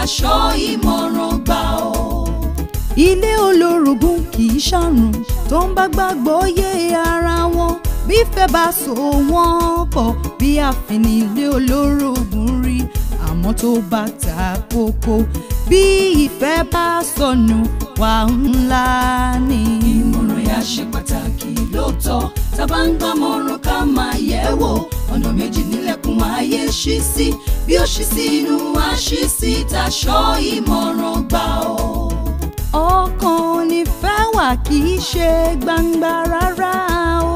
taṣọ ìmọ̀ràn gbà o. Ilé olórogún kì í ṣàrùn tó ń bá gbàgbọ́ yé ara wọn. Bí ìfẹ́ bá so wọ́n pọ̀ bí àfin ilé olórogún rí. Àmọ́ tó bá ta kókó bí ìfẹ́ bá sọnù wà ńlá ni. Ìmọ̀ràn yà ṣe pàtàkì lóòótọ́, tá bá ń gbàmọ̀ràn ká máa yẹ̀ wò. Ọ̀nà méjì nílẹ̀kùn ayé ṣí sí, bí ó ṣí sí inú á ṣí sí taṣọ ìmọ̀ràn gbà o. Ọkàn nífẹ̀ẹ́ wà kì í ṣe gbangba rárá o.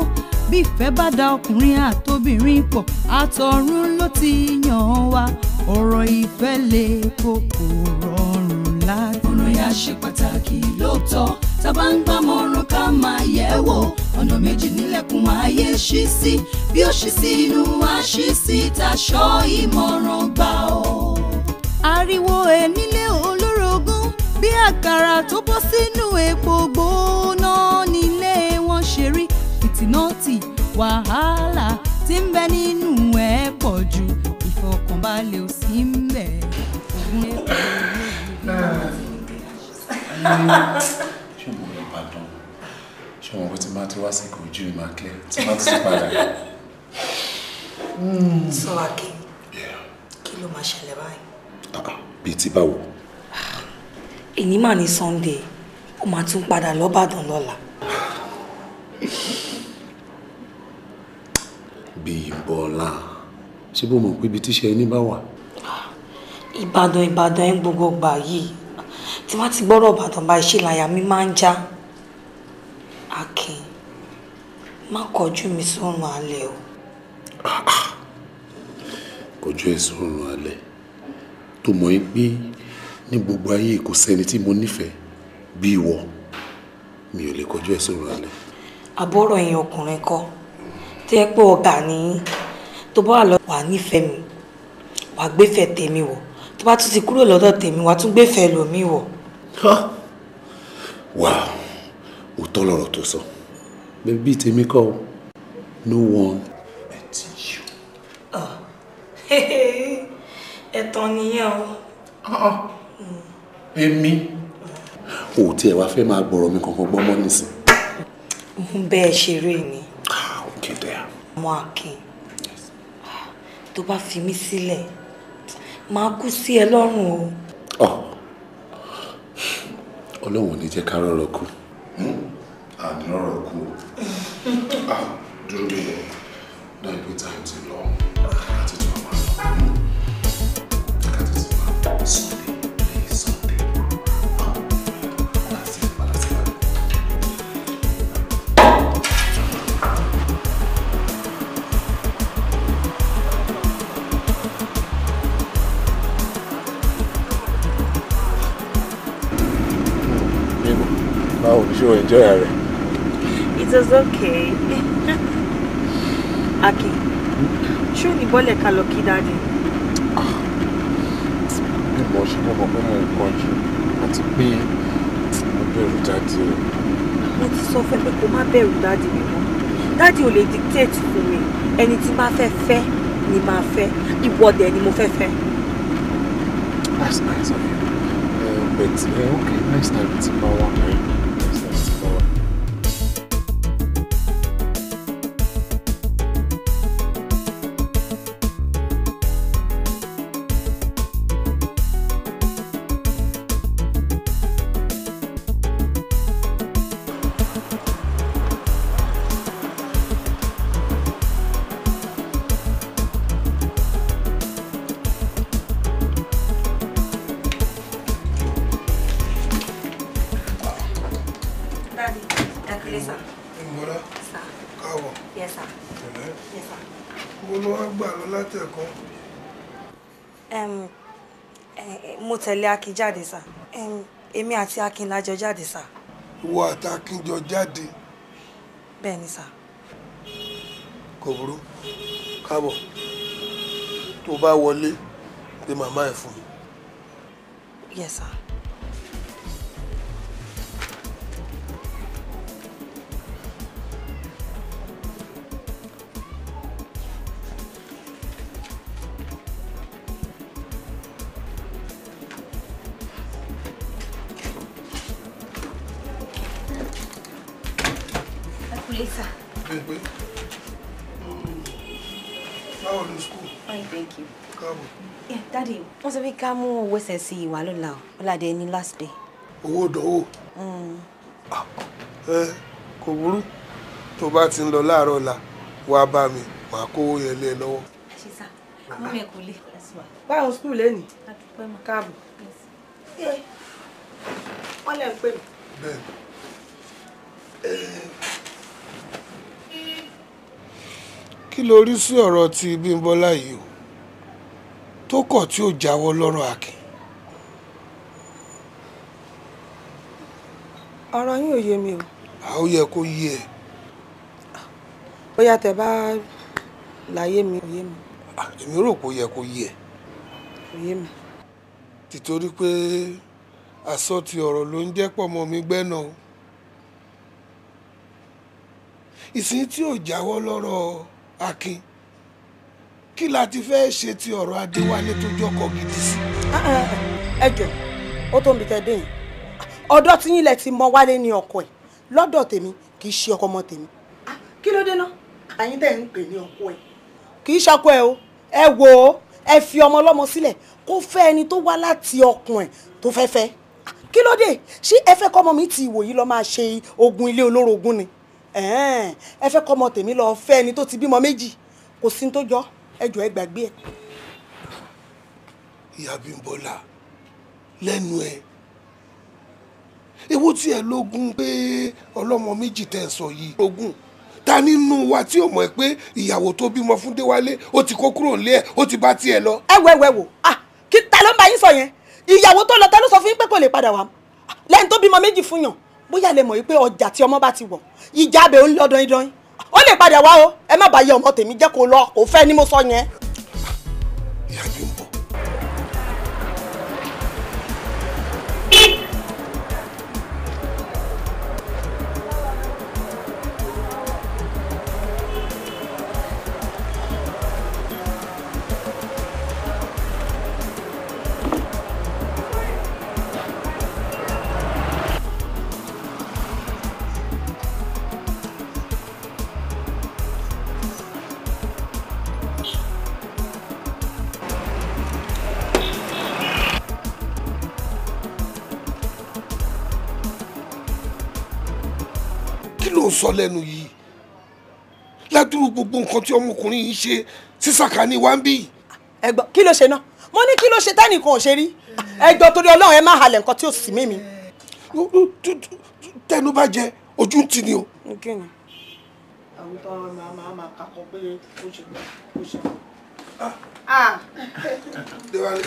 Bí ìfẹ́ bá da ọkùnrin àtobìnrin pọ̀ àtọ̀run ló ti yàn wá. Ọ̀rọ̀ ìfẹ́ lè kókó rọrùn láti. Ìmọ̀ràn yà ṣe pàtàkì lóòótọ́, tá bá ń gbàmọ̀ràn ká máa yẹ̀ wò. Ọ̀nà méjì nílẹ̀kùn ayé ṣí sí, bí ó ṣí sí inú á ṣí sí taṣọ ìmọ̀ràn gbà o. Ariwo nílé olórogún bí àkàrà tó bọ́ sínú epo gbóná nílé wọn ṣe rí. Fìtínọ́tì wàhálà tí ń bẹ nínú ẹ̀ pọ̀ jù, ìfọkànbalẹ̀ ò sí ń bẹ. Ṣé mo lè pàdán? Ṣé mo ti máa ti wá sí kò ojú ìmọ̀ kílẹ̀ tí máa ti padà? Sọ Akin, kí ló máa ṣẹlẹ̀ báyìí? Bíi ti báwo? Èní mà ní Sunday, ó máa tún padà lọ́bàdàn lọ́la. Bímbọ́lá, ṣé bó mọ̀ pé ibi tíṣẹ́ ẹni bá wà? Ìbàdàn ẹ̀ gbogbo gbà yìí. Tí wọ́n ti gbọ́rọ̀ Ìbàdàn bá iṣẹ́ láyà mi máa ń já. Akin, má kọjú mi sórun alẹ́ o. Kọjú ẹ̀ sórun alẹ́ tó mọ̀ ẹ́ pé ní gbogbo ayé kò sẹ́ni tí mo nífẹ̀ẹ́ bí ìwọ, mi ò lè kọjú ẹ̀ sórun alẹ́. Àbọ̀rọ̀ ẹ̀yin ọkùnrin kọ́ tí ẹ pé ọ̀gá ní tó bá wà lọ wà nífẹ̀ẹ́ mi, wà gbéfẹ̀ẹ́ tèmi wọ̀, tó bá tún ti kúrò lọ́dọ̀ tèmi wà tún gbéfẹ̀ẹ́ lòmí wọ̀. Wà òótọ́ lọ̀rọ̀ tó sọ, bẹ́ẹ̀ tèmi kọ́ o, no one but you. Ẹ̀tàn nìyẹn o. Èmi ò tí ẹ wá fẹ́ máa gbọ́rọ̀ mi kankan gbọ́ mọ́ nísìn. Bẹ́ẹ̀ ṣeré ni. Okay there. Ọmọ Akin, tó bá fi mí sílẹ̀ máa kú sí ẹ lọ́rùn o. Ọlọ́run ò ní jẹ́ ká rọ̀rọ̀ kú. Àní rọ̀rọ̀ kú. Dúró bí ẹ náà ìpín táyì ti lọ láti tún àwọn àlọ́. Ká tètè máa Sunday play Sunday. Láti padà sí wa. Báwo ni ṣé o enjoy rẹ̀? It was okay. Akin, ṣé o ní bọ́lẹ̀ ká lọ kí dáadé? Bí mo ṣe mọ̀ pé mo ń kánjú àti pé mo bẹ̀rù dáàdì rẹ̀. Mo ti sọ fẹ́ pé kó má bẹ̀rù dáàdì mi mọ́. Dáàdì ò lè dictate fún mi. Ẹni tí máa fẹ́ fẹ́ ni máa fẹ́. Ìwọ́dẹ ni mo fẹ́ fẹ́. That's nice of you. But okay, next time it's about one night. Next time it's about one. Mo tẹ̀lé Akin jáde sà. Èmi àti Akin la jọ jáde sà. Ìwọ àti Akin jọ jáde. Bẹ́ẹ̀ ni sà. Kò burú. Káàbọ̀. Tó bá wọlé, pé màmá ẹ̀ fún mi. Yes sà. Yes, sir. How are you school? Fine, thank you. Come. Yeah, Daddy, what's a big come over see you alone now? Well, I did last day. Owó dánwò. Kò burú. Tó bá ti ń lọ láàárọ̀ ọ̀la, wá bá mi, màá kówó yẹn lé ẹ lọ́wọ́. Ṣé sá? Mo me kule. Báwo school lẹ́nìí? A dúpẹ́ mọ́. Káàbọ̀. Yes. Wọ́n lẹ́ ń pè mí. Bẹ́ẹ̀. Kí lo rí sí ọ̀rọ̀ ti Bímbọ́lá yìí o? Tó kọ̀ tí ó jáwọ́ lọ́rọ̀ Akin. Ọ̀rọ̀ yín ò yé mi o. A ó yẹ kó yé ẹ. Bóyá tẹ́ bá láyé mi ò yé mi. Èmi rò pé ó yẹ kó yé ẹ. Ò yé mi. Títorí pé àsọtí ọ̀rọ̀ ló ń jẹ́ pọ̀ mọ́ mi gbẹ́nà o. Ìsìn tí ò jáwọ́ lọ́rọ̀ Akin. Kí la ti fẹ́ ṣe ti ọ̀rọ̀ Adéwálé tó jọ́kọ̀ gidi sí? Ẹ jọ̀ọ́, ó tó ń bi tẹ́ dé yìí. Ọ̀dọ̀ tí yín lẹ ti mọ Wálé ní ọkọ ẹ̀. Lọ́dọ̀ tèmi kì í ṣe ọkọ ọmọ tèmi. Kí ló dé náà? Àyín tẹ́ ń pè ní ọkọ ẹ̀. Kì í ṣọkọ ẹ o. Ẹ wò ó, ẹ fi ọmọ ọlọ́mọ sílẹ̀ kó fẹ́ ẹni tó wá láti ọkùn ẹ̀ tó fẹ́ fẹ́. Kí ló dé? Ṣé ẹ fẹ́ kọ́mọ mi ti ìwòyí lọ máa ṣe ogun ilé olórogún ni? Ẹ fẹ́ kọ́mọ tèmi lọ fẹ́ ẹni tó ti bímọ méjì. Kò sí ní tó jọ. Ẹ jọ̀ọ́ ẹ gbàgbé ẹ. Ìyá Bímbọ́lá lẹ́nu ẹ̀. Èwo tí ẹ lógún pé ọlọ́mọ méjì tẹ́ ń sọ yìí lógún. Ta nínú wa tí ò mọ̀ pé ìyàwó tó bímọ fún Déwálé ó ti kó kúrò nílé ẹ̀ ó ti bá tiẹ̀ lọ. Ẹ wò. Kí ta ló ń bá yín sọ yẹn? Ìyàwó tó lọ ta ló sọ fún yín pé kò lè padà wá? Lẹ́yìn tó bímọ méjì fún yàn. Bóyá lè mọ̀ pé ọjà tí ọmọ bá ti wọ̀. Ìjà abẹ ń lọ dán. Ó lè padà wá o. Ẹ má bá yẹ ọmọ tèmi jẹ́ kó lọ. Kò fẹ́ ni mo sọ yẹn. Ìyá Bímbọ́. Sọ lẹ́nu yìí ládùúgbò gbogbo nǹkan tí ọmọkùnrin yìí ṣe sísàkà ní wá ń bí. Ẹ̀gbọ́n kí ló ṣe náà? Mo ní kí ló ṣe tẹ́nìkan ò ṣe rí. Ẹ̀gbọ́n torí Ọlọ́run ẹ má halẹ̀ nǹkan tí ò sì mímí. Tẹnu bá jẹ ojú ń tì ní o. Kí ni? Àwọn tó máa kakọ pé ó ṣe. Déwálé.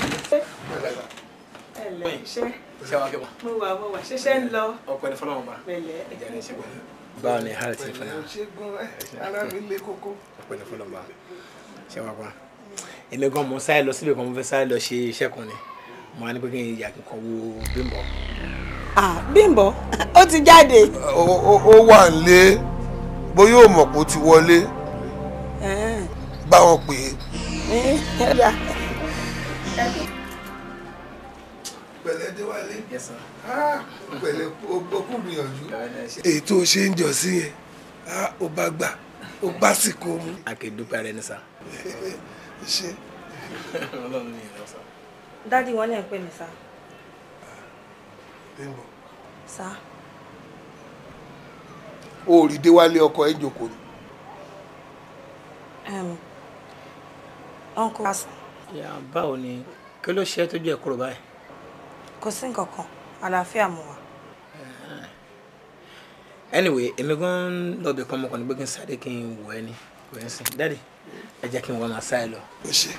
Ṣé wàá kẹ́wà? Mo wà ṣẹ̀ṣẹ̀ ń lọ. Ọ̀pẹ ní fọlọ́wọ́n bá. Pẹ̀lẹ́. Ẹ̀jẹ̀ ní ṣe gbọ́n. Báwo ni hàlẹ́ ti fẹ́ náà? Ṣégun ara mi lé kókó. Ọ̀pẹ ní fọlọ́wọ́n bá. Ṣé wàá pa? Èmi gan mo sáré lọ síbi kan mo fẹ́ sáré lọ ṣe iṣẹ́ kan ni. Mo wá ní pé kí n yà kí n kọ wo Bímbọ́. Bímbọ́ ó ti jáde. Ó wà nílé bóyá ò mọ̀ pé ó ti wọlé. Bá wọn pè é. Pẹ̀lẹ́ Déwálé. Yes sir. Pẹ̀lẹ́ okú gbìyànjú. Èyí tó ṣe ń jọ sí yẹn ó bá gbà ó bá sì kó mu. Akédúpẹ́ rẹ ní sá. Ṣé. Ọlọ́run ní ìlọ sá. Dádì wọn lè ń pè mí sá. Bímbọ́. Sá. O ò rí Déwálé ọkọ ẹ̀ jókòó ni. Uncle Hasan. Báwo ni kí ló ṣe é tó jẹ́ kúrò báyìí? Kò sí nǹkan kan, àlàáfíà mo wà. Anyway, èmi gan lọ bẹ̀ kọ́ ọmọkùnrin pé kí n sáré kí n wò ẹ́ ní wẹ̀ ń sìn. Daddy, ẹ jẹ́ kí n wọ́n máa sáré lọ. Ó ṣe.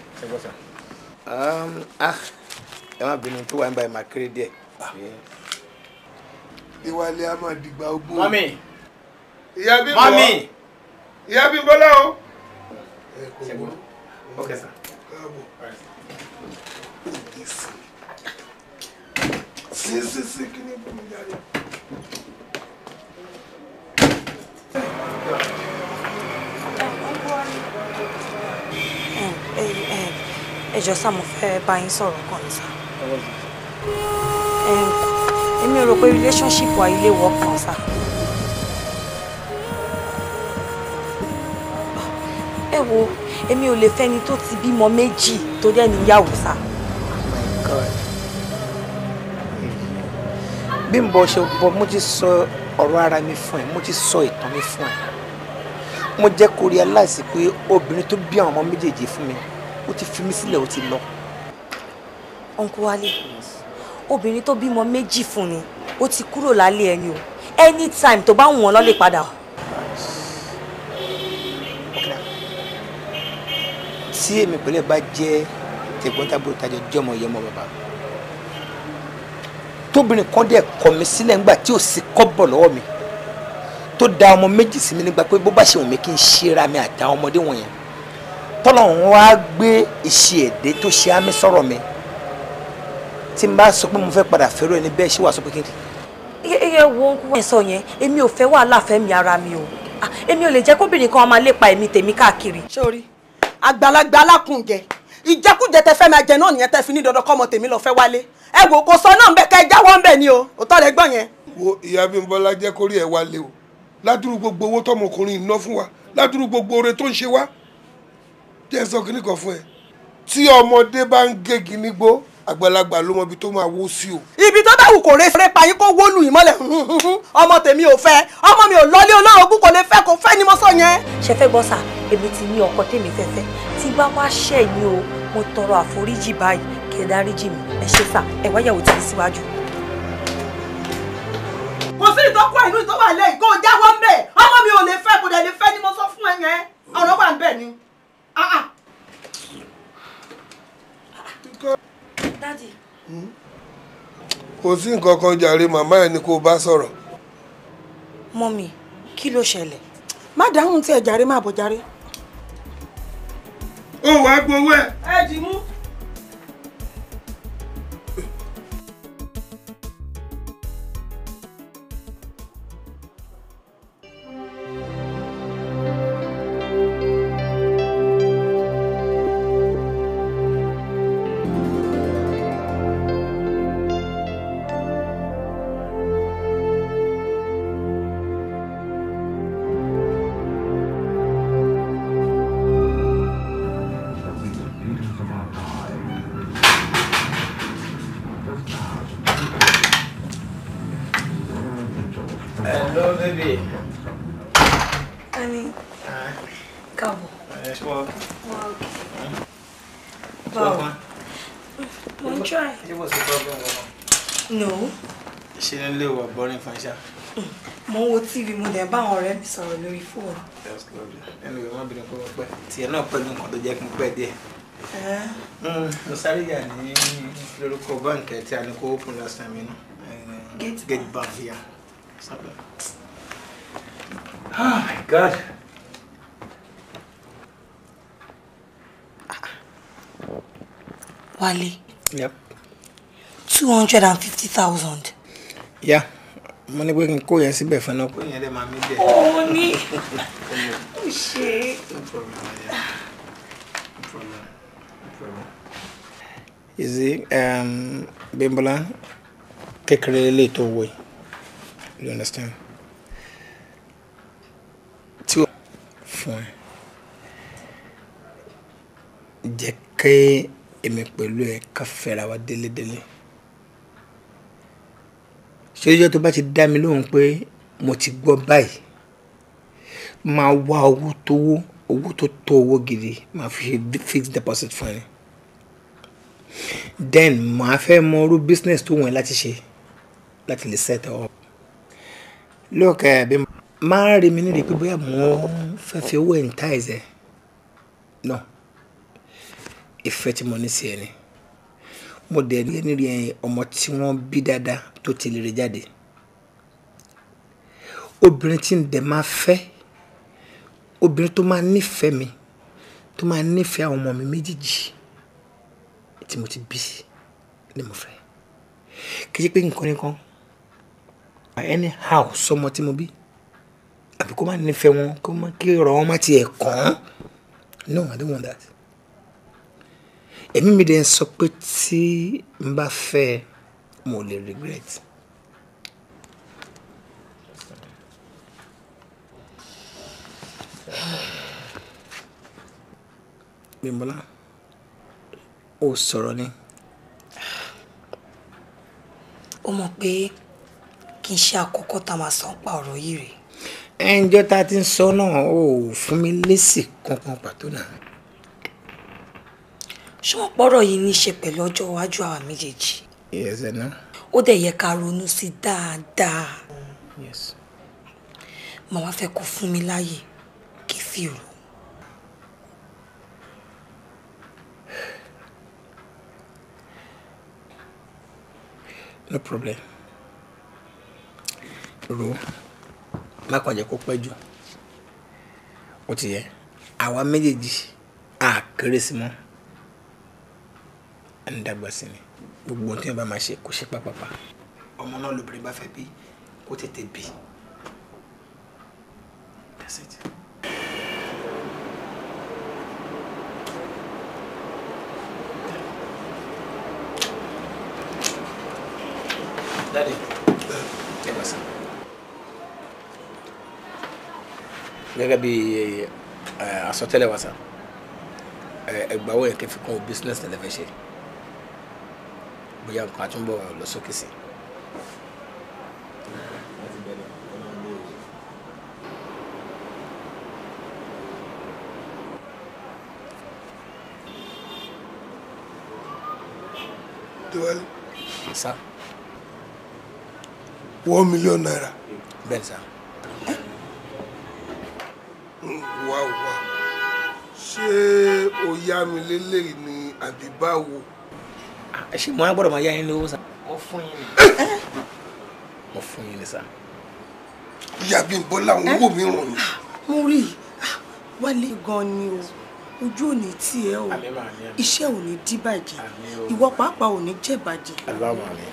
Ẹ má bínú tó wà ń bá ẹ máa kéré díẹ̀. Déwálé á máa dìgbà ogbó. Mami! Ìyá Bímbọ́. Mami! Ìyá Bímbọ́lá o. Ṣẹ́gun. Okay, sir. Káàbọ̀. Sí, kí ni bùnmi jáde. Ẹ jọ̀ọ́ sá, mo fẹ́ bá yín sọ̀rọ̀ kan ní sá. Èmi ò rò pé relationship wa ilé wọ̀ kan sá. wo èmi ò lè fẹ́ni tó ti bímọ méjì tó dẹ̀ níyàwó sá. My God. Bímbọ́ ṣe bọ́ mo ti sọ ọ̀rọ̀ ara mi fún ẹ, mo ti sọ ìtàn mi fún ẹ. Mo jẹ́ kó realize pé obìnrin tó bí àwọn ọmọ méjèèjì fún mi ó ti fi mí sílẹ̀ ó ti lọ. Uncle Wálé, obìnrin tó bímọ méjì fún ni ó ti kúrò lálé ẹni o. Anytime tó bá wù wọ́n lọ lè padà. Tí èmi pẹ̀lú ẹ̀ bá jẹ́ tẹ̀gbọ́ntàbúrò tajọ jẹ́ ọmọ ìyá ọmọ bàbá. Tóbìnrin kan dẹ̀ kọ̀ mí sílẹ̀ ńgbà tí ò sí kọ́bọ̀ lọ́wọ́ mi. Tó da ọmọ méjì sí mi nígbà pé bó bá ṣe wù mí kí n ṣera mi àtàwọn ọmọdé wọ̀nyẹn. Tọ́lọ́run wá gbé ìṣe èdè tó ṣe àmì sọ̀rọ̀ mi. Tí n bá sọ pé mo fẹ́ padà fẹ́ràn ẹni bẹ́ẹ̀ ṣé wàá sọ pé kí n. Iye wo ń sọ yẹn, èmi ò fẹ́ wàhálà fẹ́mi ara mi o. Èmi ò lè jẹ́ kóbìnrin kan máa lépa ẹ̀mí tèmi káàkiri. Sórí àgbàlagbà alákùnjẹ ìjẹkújẹ tẹ fẹ́ máa jẹ náà nìyẹn tẹ fi ní dandan kọ́mọ tèmi lọ fẹ́ wálé. Ẹ wò kò sọ náà ń bẹ ká ẹ jáwọ́ ń bẹ ni o òótọ́ lẹ gbọ́ yẹn. Wo ìyá Bímbọ́lá jẹ́ kórí ẹ̀ wálé o ládùúrú gbogbo owó tọmọkùnrin iná fún wa ládùúrú gbogbo oore tó ń ṣe wá. Jẹ́ sọ kíní kan fún ẹ tí ọmọdé bá ń gégi nígbó àgbàlagbà ló mọ ibi tó máa wó sí o. Ibi tó bá wù kò rè fẹ́ payín kó wó lù yín mọ́lẹ̀ ọmọ tèmi ò fẹ́ ọmọ mi ò lọlé olórogún kò lè fẹ́ kò fẹ́ ni mo sọ yẹn. Ṣé fẹ́ gbọ́ sà, èmi ti ní ọkọ tèmi fẹ́fẹ́ tí bá wá ṣẹ̀yìn o mo tọrọ àforíjì báyìí kí ẹ dáríjì mi. Ẹ ṣé sà, ẹ wáyàwó tí mi síwájú. Kò sí ìtọ́kù àìnú ìtọ́wà lẹ́yìn kó jáwọ́ ń bẹ̀ ọmọ mi ò lè fẹ́ kò dẹ̀ lè fẹ́ ni mo sọ fún ẹ yẹn ọ̀rọ̀ wà ń bẹ̀ ni. Daddy. Kò sí nǹkan kan jàre màmá ẹ ni kó bá sọ̀rọ̀. Mọ́mì, kí ló ṣẹlẹ̀? Má dáhùn tí ẹ jàre má bọ̀ jàre. Ó wàá gbowó ẹ. Ẹ dì mú. Hello, baby. Honey. Káàbọ̀. Sure. Wow. Won't try. What's the problem? No. She didn't live with boring function. Mo ń wo TV mo dẹ̀ bá àwọn ọ̀rẹ́ mi sọ̀rọ̀ lórí fóònù. That's lovely. Anyway, má bínú pé mo pẹ́. Tiẹ̀ náà pẹ̀lú nǹkan tó jẹ́ kí n pẹ́ díẹ̀. Mo sáré yà ní lórúkọ báńkì tí a ní kó open last time, you know. Get back here. Oh my God. Wálé. Yep. 250,000. Yeah. Mo ní pé kí n kó yẹn síbẹ̀ fún ẹ náà. Kó yẹn dẹ̀ máa mí dẹ̀. Ó ní. Ó ṣe. No problem, yeah. No problem. No problem. You see, Bímbọ́lá, kékeré lè tó wọ̀ yìí. You understand? Tí o fún ẹ, jẹ́ kí èmi pẹ̀lú ẹ ká fẹ́ra wa délédélé. Ṣé ọjọ́ tó bá ti dá mi lóhùn pé mo ti gbọ́ báyìí, máa wá owó tó tó owó gidi, máa fi ṣe fixed deposit fún ẹ. Then máa fẹ́ mọ irú business tó wọ̀n láti ṣe láti lè set up. Look, máa rí mi nídìí pé bóyá mo fẹ́ fi owó entice ẹ. No. Ìfẹ́ tí mo ní sí ẹ ni. Mo dẹ̀ rí ẹni rí ọmọ tí wọ́n bí dáadáa tó ti lè rí jáde. Obìnrin tí ń dẹ̀ máa fẹ́, obìnrin tó máa nífẹ̀ẹ́ mi, tó máa nífẹ̀ẹ́ àwọn ọmọ mi méjèèjì tí mo ti bí ni mo fẹ́. Kì í ṣe pé nǹkan nìkan. Anyhow sọmọ tí mo bí àbí kó má nífẹ̀ẹ́ wọn kó má kí ọ̀rọ̀ wọn má tiẹ̀ kàn. No, I don't want that. Èmi mi dẹ̀ ń sọ pé tí n bá fẹ́ mo lè regret. Bímbọ́lá ó sọ̀rọ̀ ni. ó mọ̀ pé kì í ṣe àkọ́kọ́ tá a máa sọ pa ọ̀rọ̀ yìí rèé. ẹnjọ́ tá a ti ń sọ náà ó fún mi lésì kankan pàtó náà. ṣé wọ́n pọ̀rọ̀ yìí ní í ṣe pẹ̀lú ọjọ́ iwájú àwa méjèèjì. yes ẹ̀ ó dẹ̀ yẹ ká ronú sí dáadáa. yes. màá wá fẹ́ kó fún mi láàyè kí fi rò. no problem. ro má kàn jẹ́ kó pẹ́ jù ó ti yẹ àwa méjèèjì á kéré sí mọ́ à ń dàgbà sí ni gbogbo tí wọn bá máa ṣe kó ṣe pápápá ọmọ náà lóbìnrin bá fẹ́ bí kó tètè bí. That's it. Daddy, ẹ bá sá. Gẹ́gẹ́ bí àsọtẹ́lẹ̀ wa sá, ẹgbàáwọ̀ yẹn kẹ́ fi kún business tẹ́lẹ̀ fẹ́ ṣe. Bóyá nǹkan àtúnbọ̀ lọ sókè sí. Déwálé. Sá. 1 million naira. Bẹ́ẹ̀ sá. Wá wá. Ṣé o yá mi lélẹ́yìí ni àbí báwo? Ṣé mo á gbọ́dọ̀ máa yá yín lówó sá? Mo fún yín ni. Mo fún yín ni sá. Ìyá Bímbọ́lá ń wò mí ràn mí. Mo rí Wálé gan ni o ojú ò ní tì ẹ́ o iṣẹ́ ò ní díbàjẹ́ ìwọ pàápàá ò ní jẹ̀bàjẹ́. Aláwọ̀ mi.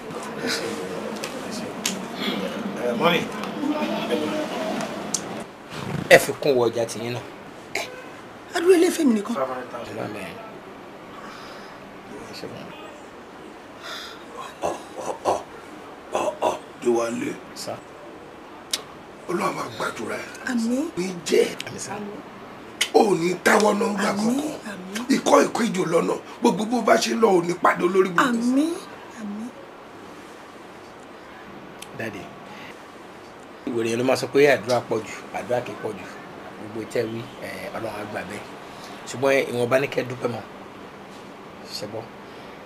Mọ́mí ẹ fi kún wọ ọjà tìyín náà. Adúlé ilé ìfẹ́ mi nìkan. Déwálé. Olúwa máa gbàdúrà ẹ̀. Àmín. Ní jẹ́ ò ní táwọ́ náà ń gbà kankan. Ikọ́ ìjò lọ́nà gbogbo bó bá ṣe lọ ò ní pàdé olórí gbogbo. Àmín. Àmín. Daddy ìwòrán ló máa sọ pé àdúrà pọ̀ jù àdúrà kì í pọ̀ jù gbogbo tẹ́ wí Ọlọ́run á gbà bẹ́ẹ̀ ṣùgbọ́n ìwọ̀nba ní kẹ́ dúpẹ́ mọ́ ṣẹ́bọ́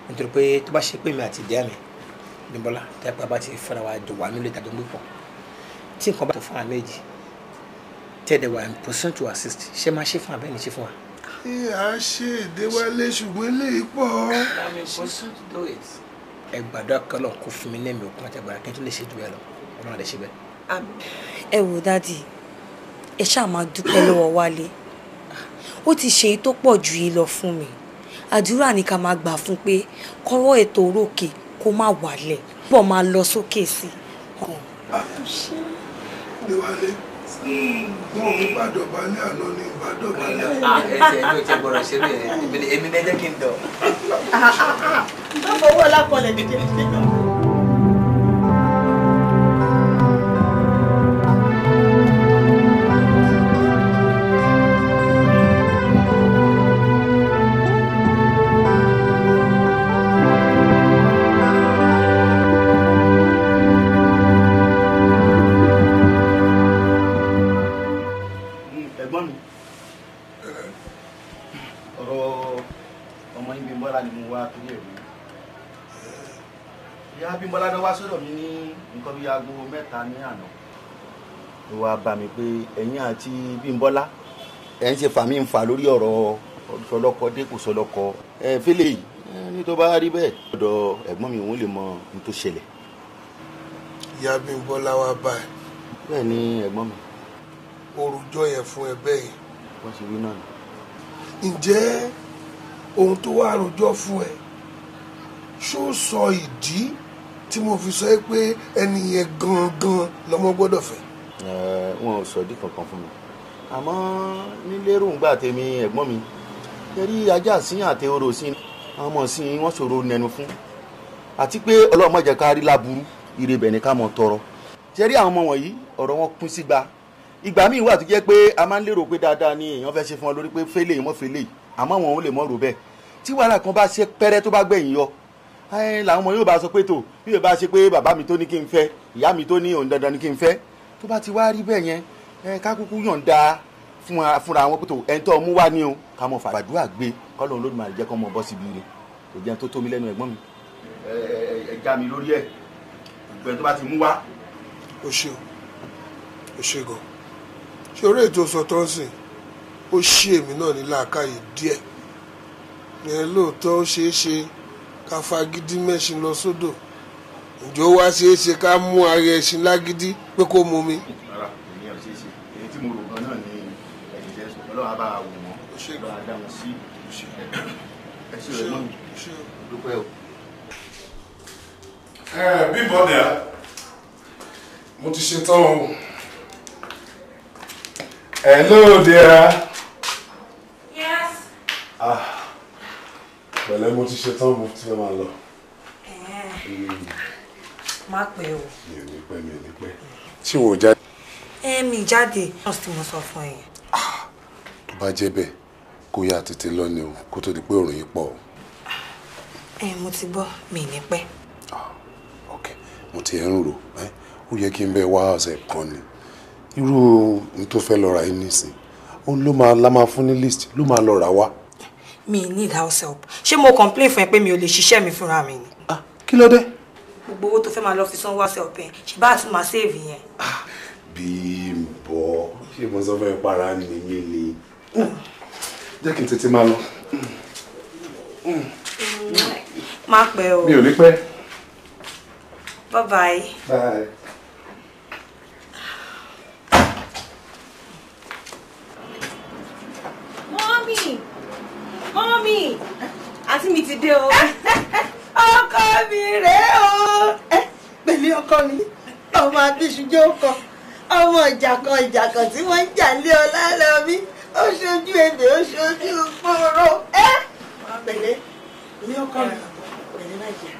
nítorí pé tó bá ṣe pé mi àti ìdí àmì Bímbọ́lá tẹ́pẹ́ bá ti fẹ́ra wa jọ wà nílé ìtàjọ́ gbé pọ̀ tí nǹkan bá tó fún wa méjì tẹ́ẹ̀dẹ̀ wà in position to assist ṣé máa ṣe fún abẹ́ni ṣe fún wa. A ṣe Déwálé ṣùgbọ́n eléyìí pọ̀. I'm in position to do it. Ẹ gbàdúrà kọ́lọ̀ kó fún mi lẹ́mìí òkun àti àgbàrá kí n tún lè ṣe jù bẹ́ẹ̀ lọ Ọlọ́run àdé ṣe bẹ́ẹ̀. ẹ wò dádì ẹ ṣáà máa dúpẹ́ lọ́wọ́ Wálé ó ti ṣe èyí tó pọ̀ jù yìí lọ fún mi àdúrà ní ká máa gbà fún pé kọ́rọ́ ètò orókè kó má wálẹ̀ pọ̀ máa lọ sókè sí i. Déwálé wọn ò bá dọ̀bálẹ̀ àná ní ìbádọ́bálẹ̀. Ẹ ti gbọ́dọ̀ ṣe bẹ́ẹ̀ èmi lẹ́jẹ́ kí n dọ̀. Báwo wọ́n lápọ̀lẹ̀ kékeré náà. Wá bá mi pé ẹ̀yin àti Bímbọ́lá ẹ̀ ń ṣe fàmí ń fà lórí ọ̀rọ̀ sọlọ́kọ dé kò sọlọ́kọ ẹ fẹ́lẹ̀ yìí ní tó bá rí bẹ́ẹ̀ ọ̀dọ̀ ẹ̀gbọ́n mi òun lè mọ ohun tó ṣẹlẹ̀. Ìyá Bímbọ́lá wá bá ẹ. Bẹ́ẹ̀ ni ẹ̀gbọ́n mi. Orújọ́ yẹn fún ẹ bẹ́ẹ̀ yẹn. Wọ́n ṣe wí náà ni. Ǹjẹ́ ohun tó wá rojọ́ fún ẹ ṣó sọ ìdí tí mo fi sọ pé ẹni yẹn gangan lọmọ gbọ́dọ̀ fẹ́? Wọn ò sọdí kankan fún mi àmọ́ nílérò ń gbà tèmi ẹ̀gbọ́n mi yẹrí ajá sí àti oró sí àwọn ọmọ sí wọn ṣòro nẹnu fún àti pé Ọlọ́run má jẹ́ ká rí láburú ìrèbẹ̀ ní ká mọ̀ tọrọ yẹrí àwọn ọmọ wọ̀nyí ọ̀rọ̀ wọn kún sígbà ìgbà míì wà tó jẹ́ pé a máa ń lérò pé dáadáa ni èèyàn fẹ́ ṣe fún ọ lórí pé fẹ́lẹ̀ yìí mọ́ fẹ́lẹ̀ yìí àmọ́ wọn ò lè mọ̀ rò bẹ́ẹ̀ tí wàhálà kan bá ṣe pẹ́rẹ́ tó bá gbẹ̀yìn yọ làwọn ọmọ yóò bá sọ pé tó bí yóò bá ṣe pé bàbá mi tó ní kí n fẹ́ ìyá mi tó ní òun dandan ní kí n fẹ́ tó bá ti wá rí bẹ́ẹ̀ yẹn ká kúkú yọ̀ǹda fúnra wọn pé tó ẹni tó mú wá ní o ká mọ̀ fàgbàdúrà gbé kọ́lọ́run Olódùmarè jẹ́ kọ́ mọ bọ́ síbi rẹ̀ kò jẹ́ tó tó mi lẹ́nu ẹ̀gbọ́n mi ẹ já mi lórí ẹ̀ ìgbẹ́ tó bá ti mú wá. o ṣe gan ṣe orí ètò sọtọ́ ń sìn ó ṣí èmi náà ní làákàyè díẹ̀ yẹn lóòótọ́ ó ṣeé ṣe ká fagídí mẹ́ṣin lọ sódò ǹjọ́ wá ṣeé ṣe ká mú ara ẹṣin lágídí pé kó mu mi. rárá èmi ò ṣeé ṣe èyí tí mo rò gan náà ní ẹ̀yìn jẹ́ sọ ọlọ́run á bá wò wọ́n lọ́wọ́ á dá wọn sí ẹ ṣe rẹ̀ mọ́ mi dúpẹ́ o. Bímbọ́ dẹ̀ mo ti ṣe tán o. Hello dear. Yes. Pẹ̀lẹ́ mo ti ṣe tán mo ti fẹ́ máa lọ. Má pẹ́ o. Mi ò ní pẹ́. Ṣé wo jáde? Mi jáde. Nọ́ọ̀sì tí mo sọ fún ẹ. Tó bá jẹ́ bẹ́ẹ̀ kó yá tètè lọ ni o kó tó di pé òrùn yìí pọ̀ o. Mo ti gbọ́ mi ní pẹ́. Ok mo ti ẹ̀ ń rò ó yẹ kí n bẹ wá ọ̀sẹ̀ kan ni irú n tó fẹ́ lọ ra yín nísìn òun ló máa fún ní list ló máa lọ rà wá. Mi need house help. Ṣé mo complain fún ẹ pé mi ò lè ṣiṣẹ́ mi fúnra mi ni? Kí ló dé? Gbogbo owó tó fẹ́ máa lọ fi sanwó house help yẹn ṣe bá tún máa save yẹn. Bímbọ́ ṣé mo sọ fẹ́ para nìyẹn ni jẹ́ kí n tètè máa lọ. Má pẹ́ o. Mi ò ní pẹ́. Bye bye. Bye. Mọ́mí, àǹtí mi ti dé o. Ọkọ mi rèé o. Pẹ̀lú ọkọ mi, ọmọ abíṣújó kan, ọmọ ìjàkan tí wọ́n ń jà lé ọ lálẹ́ mi, ó ṣojú ebè, ó ṣojú gbòòrò. Pẹ̀lẹ́, ní ọkọ mi, pẹ̀lẹ́ náà jẹ́.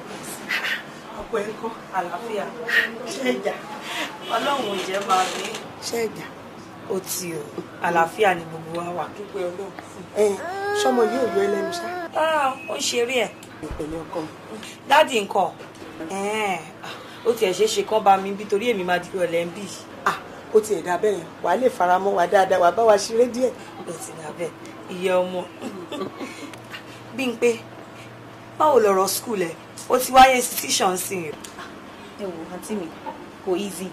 Ọkọ ẹ̀ ń kọ́ àlàáfíà. Ṣẹ́jà. Ọlọ́run ò jẹ́ máa ní. Ṣẹ́jà. Ó ti o, àlàáfíà ni gbogbo wa wà. Dúpẹ́ Ọlọ́run. Ṣọmọ yóò yọ ẹlẹ́nu ṣá. Ó ṣeré ẹ̀. Pẹ̀lú ọkọ mi. Dádì ńkọ́? Ó tiẹ̀ ṣeé ṣe kán bá mi bí torí èmi máa dúró ẹlẹ́ ń bì. Ó tiẹ̀ dá bẹ́ẹ̀ yẹn, wàá lè fara mọ́ wa dáadáa, wàá bá wa ṣeré díẹ̀. Ó ti dà bẹ́ẹ̀, ìyá ọmọ. Bímpé, báwo lọ̀rọ̀ skul ẹ̀? Ó ti wáyé institution sí i. Ẹ wò àǹtí mi, kò easy.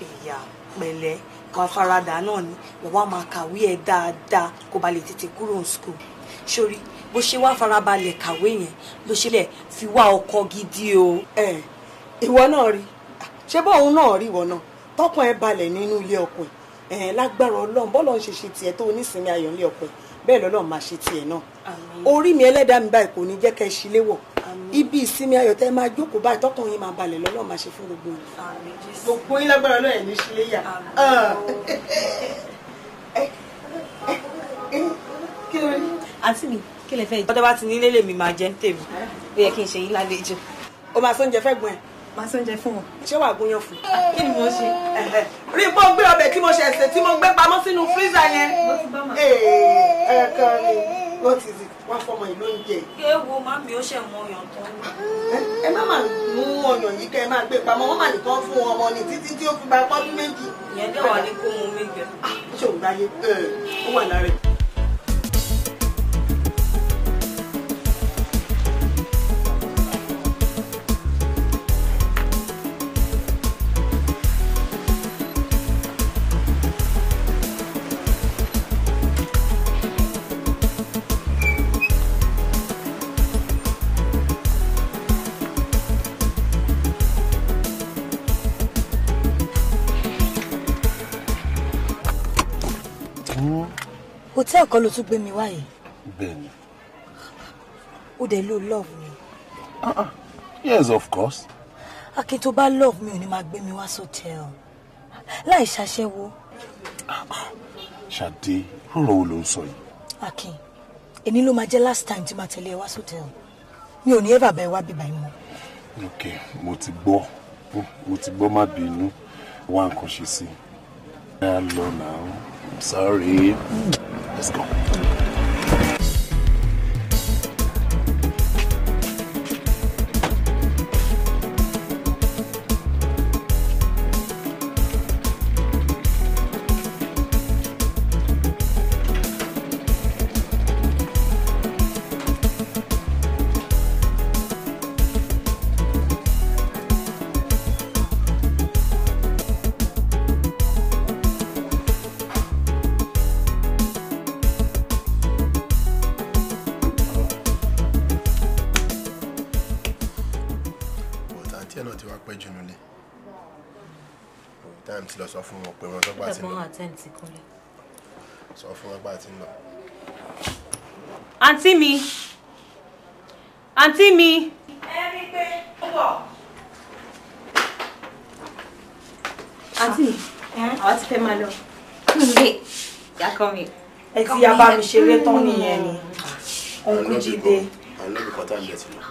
Ìyá pẹ̀lẹ́ wàá faradà náà ni wàá máa kàwé ẹ̀ dáadáa kó ba lè tètè kúrò ní skul. Sórí bó ṣe wá farabalẹ̀ kàwé yẹn ló ṣe lẹ̀ fi wá ọkọ gidi o. Ìwọ náà rí ṣé bóun náà rí ìwọ náà tọkàn ẹ balẹ̀ nínú ilé ọkọ ẹ̀ lágbára Ọlọ́run bọ́lọ̀ ń ṣe tiẹ̀ tó onísìnmi ayọ̀ nílé ọkọ ẹ̀ bẹ́ẹ̀ lọ́lọ́run máa ṣe tiẹ̀ náà. Orí mi ẹlẹ́dàá mi báyìí kò ní jẹ́ kẹ́ ẹ ṣílé wọ̀ ibi ìsinmi ayọ̀ tẹ́ máa jókòó báyìí tọkàn yín máa balẹ̀ lọ́lọ́run máa ṣe fún gbogbo yín. Gbogbo yín lágbára Ọlọ́run ẹ̀ ní ṣílé yà. Kí ló rí? Àǹtí mi, kí lẹ fẹ́ jẹ? Ọjọ́ bá ti nílé lèmi máa jẹ ń tèmi. Ó yẹ kí n ṣe yín lálejò. O máa sóúnjẹ fẹ́ gbọ́n ẹ̀. Máa sóúnjẹ fún wọn. Ṣé wàá gúnyán fún? Kí ni mo ṣe? Rí pọ́ gbé ọbẹ̀ tí mo ṣe ẹ̀sẹ̀ tí mo gbé pamọ́ sínú fírísà yẹn. Ẹ̀ẹ̀kan ni wọ́n ti wá fọmọ ìlú oúnjẹ. Kéwo màmí ó ṣẹ̀ mọ ọyàn tán. Ẹ má máa mú ọyàn yìí kẹ́ ẹ máa gbé pamọ́ wọ́n máa nìkan fún ọmọ ní títí tí ó fi gba pọ́dún méjì. Ìyẹn dẹ̀ wà ní kó mu méjì. Ṣé òun gbáyé? Ó wà lára ẹ̀. Hòtẹ́ẹ̀lì kan ló tún gbé mi wá yìí. Bẹ́ẹ̀ni. Ó dẹ̀ ló love mi. Yes, of course. Akin tó bá love mi ò ní máa gbé mi wá sọ́tẹ́ẹ̀lì. Láì ṣaṣẹ́wó. Ṣadé, ọ̀rọ̀ wo ló ń sọ yìí? Akin, èmi ló máa jẹ́ last time tí màá tẹ̀lé ẹ wá sọ́tẹ́ẹ̀lì. Mi ò ní ever bá ẹ wá bíbá ẹ mọ́. Ok, mo ti gbọ́ má bínú wá nǹkan ṣe sí i. Ẹ lọ now. I'm sorry. Let's go. time ti lọ sọ fún wọn pé wọn sọ pé àti lọ. Sọ fún wọn pé àti lọ. Àǹtí mi. Àǹtí mi. Ẹ rí pé ó bọ̀. Àǹtí mi. Àwa ti fẹ́ máa lọ. Yàkọ́ mi. Ẹ ti ya bá mi ṣeré tán nìyẹn ni. Ọ̀nkú Jídé. Àwọn olóògbé kan tá ń bẹ̀ ti lọ.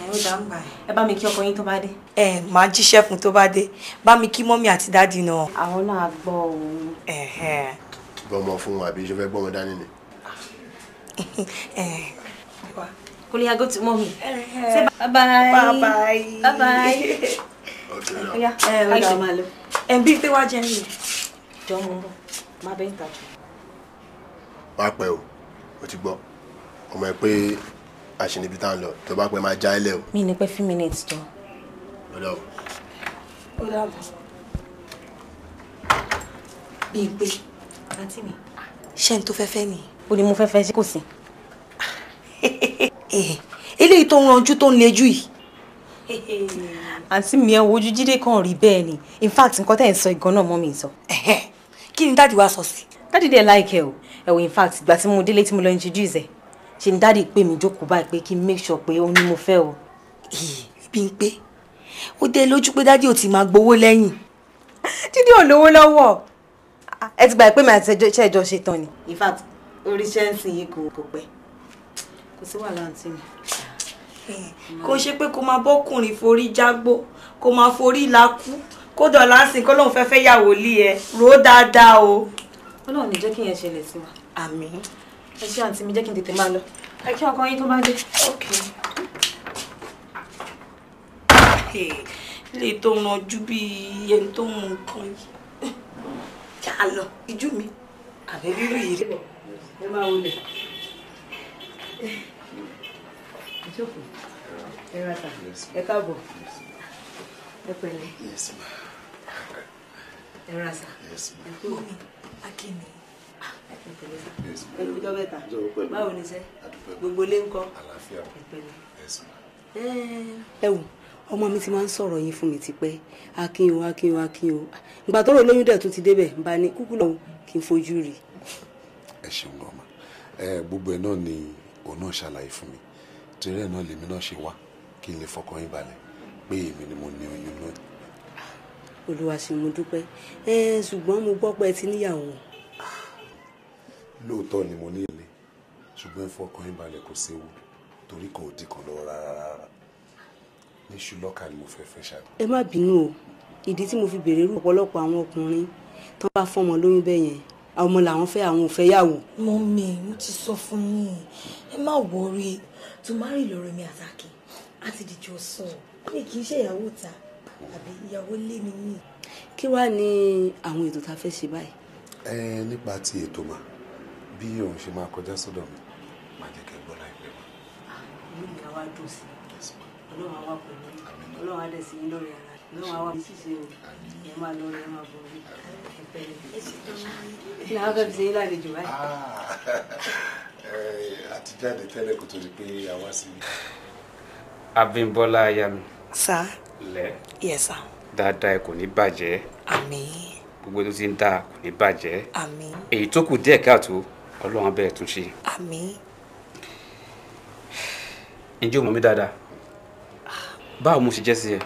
Ó dá ń gbà ẹ́. Ẹ bá mi kí ọkọ yín tó bá dé. Màá jíṣẹ́ fún tó bá dé. Bá mi kí mọ́mí àti dáàdì náà. Àwọn náà gbọ́ òun. Gbọ́mọ fún wọn àbí ṣe fẹ́ gbọ́mọ dání ni. Kúnlé, I go to mommy. Say bye-bye. Bye-bye. Bye-bye. Okay, Yeah. Ó máa lọ. Bí pé wá jẹ́ mi. Jọ mú bọ̀. Má bẹ́ ń tàjú. Wá pẹ́ o ti gbọ́. Ọmọ ẹ pé àṣìníbi tá ń lọ tó bá pẹ́ máa já ilẹ̀ o. Mi ní pẹ́ few minutes jọ. Ọ̀dọ̀ o. Ó dàbọ̀. Bí pé Àǹtí mi. ṣé n tó fẹ́fẹ́ nìyí. Ó ní mo fẹ́ sí kò sí. Eléyìí tó ń ranjú tó ń lejú yìí. Àǹtí mi ẹ wo ojú Jídé kan rí bẹ́ẹ̀ ni. In fact nǹkan tẹ́ ẹ̀ ń sọ ìgan náà mọ́ mi sọ. Kí ni dáàdì wá sọ sí? Dáàdì dẹ̀ láìkẹ́ o. Ẹ wo in fact ìgbà tí mo délé tí mo lọ introduce ẹ̀. Ṣé ni dáàdì pè mí jókòó báyìí pé kí n make sure pé òun ni mo fẹ́ o. Bí n pé ó dé lójú pé dáàdì ò ti máa gbowó lẹ́yìn. Jídé ò lówó lọ́wọ́. Ẹ ti gbà pé mi àti ẹjọ́ ṣe tán ni. In fact oríṣẹ́ ń sìn yìí kò pẹ́. Kò sí wàhálà àǹtí mi. Kò ṣe pé kó máa bọ́kùnrin forí jágbó kó máa forí lakú kó dọ̀là sìn kó lóun fẹ́ fẹ́ yàwó lé ẹ rò ó dáadáa o. Ọlọ́run ní jẹ́ kí yẹn ṣẹlẹ̀ sí wa. Àmín. Ẹ ṣé àǹtí mi, jẹ́ kí n tètè máa lọ. Ẹ kí ọkọ yín tó bá dé. Ilé tó ń ranjú bí ẹni tó ń mu nǹkan yìí. Já lọ ijú mi àbẹ́ bírú yìí rí. Ẹ máa wọlé. Jókòó. Ẹ rata. Ẹ káàbọ̀. Ẹ pẹ̀lẹ́. Ẹ rasa. Ẹ kú mi. Akíni. Ẹ pẹ̀lẹ́ sá. Ẹ kú jọ́ bẹ́ta. Báwo ni sẹ́? Gbogbo ilé ńkọ́? Ẹ pẹ̀lẹ́. Ẹ wò, ọmọ mi ti máa ń sọ̀rọ̀ yín fún mi tipẹ́. Akin o. Ìgbà tọ́rọ̀ lóyún dẹ̀ tún ti débẹ̀ bá ní kúkú lọ kí n fojú rí. Ẹ ṣeun ọmọ. Gbogbo ẹ náà ni òun náà ṣàlàyé fún mi. Torí ẹ̀ náà lèmi náà ṣe wá kí n lè fọkàn yín balẹ̀ pé èmi ni mo ní oyún náà. Olúwa ṣe mo dúpẹ́. Ṣùgbọ́n mo gbọ́ pé ẹ ti níyàwó. Lóòótọ́ ni mo ní ilé ṣùgbọ́n fọkàn yín balẹ̀ kò séwu torí kò dì kan lọ́wọ́ rárá. Ní ṣùlọ́kà ni mo fẹ́ ṣáà. Ẹ má bínú o, ìdí tí mo fi béèrè rú ọ̀pọ̀lọpọ̀ àwọn ọkùnrin tó bá fọmọ lóyún bẹ́ẹ̀ yẹn àwọn ọmọ làwọn fẹ́ àwọn ò fẹ́ yàwó. Mọ́mì mo ti sọ fún yín ẹ má wọrí tó má rí lọ́rọ̀ mi àtàkì àti dìjọ sọ ní kì í ṣe ìyàwó ta àbí ìyàwó lé mi ní. Kí wàá ní àwọn ètò tá a fẹ́ ṣe báyìí? Nípa ti ètò mà bí òun ṣe máa kọjá sọ́dọ̀ mi máa jẹ́ kẹ́ gbọ́ láìpẹ́ mọ́. Ìlú mi àwa dùn sí Ọlọ́run àwa pẹ̀lú Ọlọ́run adẹ̀ sí yín lórí ara Ọlọ́run àwa mi ṣíṣe o ẹ máa lọ ẹ máa bọ̀ rí ẹ pẹ̀lẹ́. Kí ni àwọn fẹ́ fi ṣe yín lálejò báyìí? Àti jáde tẹ́lẹ̀ kó tó di pé a wá sí i. Abímbọ́lá aya mi. Sá. Lẹ́. Yes sá. Dáadáa ẹ kò ní bàjẹ́. Àmín. Gbogbo tó ti ń dáa kò ní bàjẹ́. Àmín. Èyí tó kù díẹ̀ káàtó Ọlọ́run á bẹ̀rẹ̀ tún ṣe. Àmín. Ǹjẹ́ o mọ̀ mí dáadáa? Báwo mo ṣe jẹ́ sí ẹ?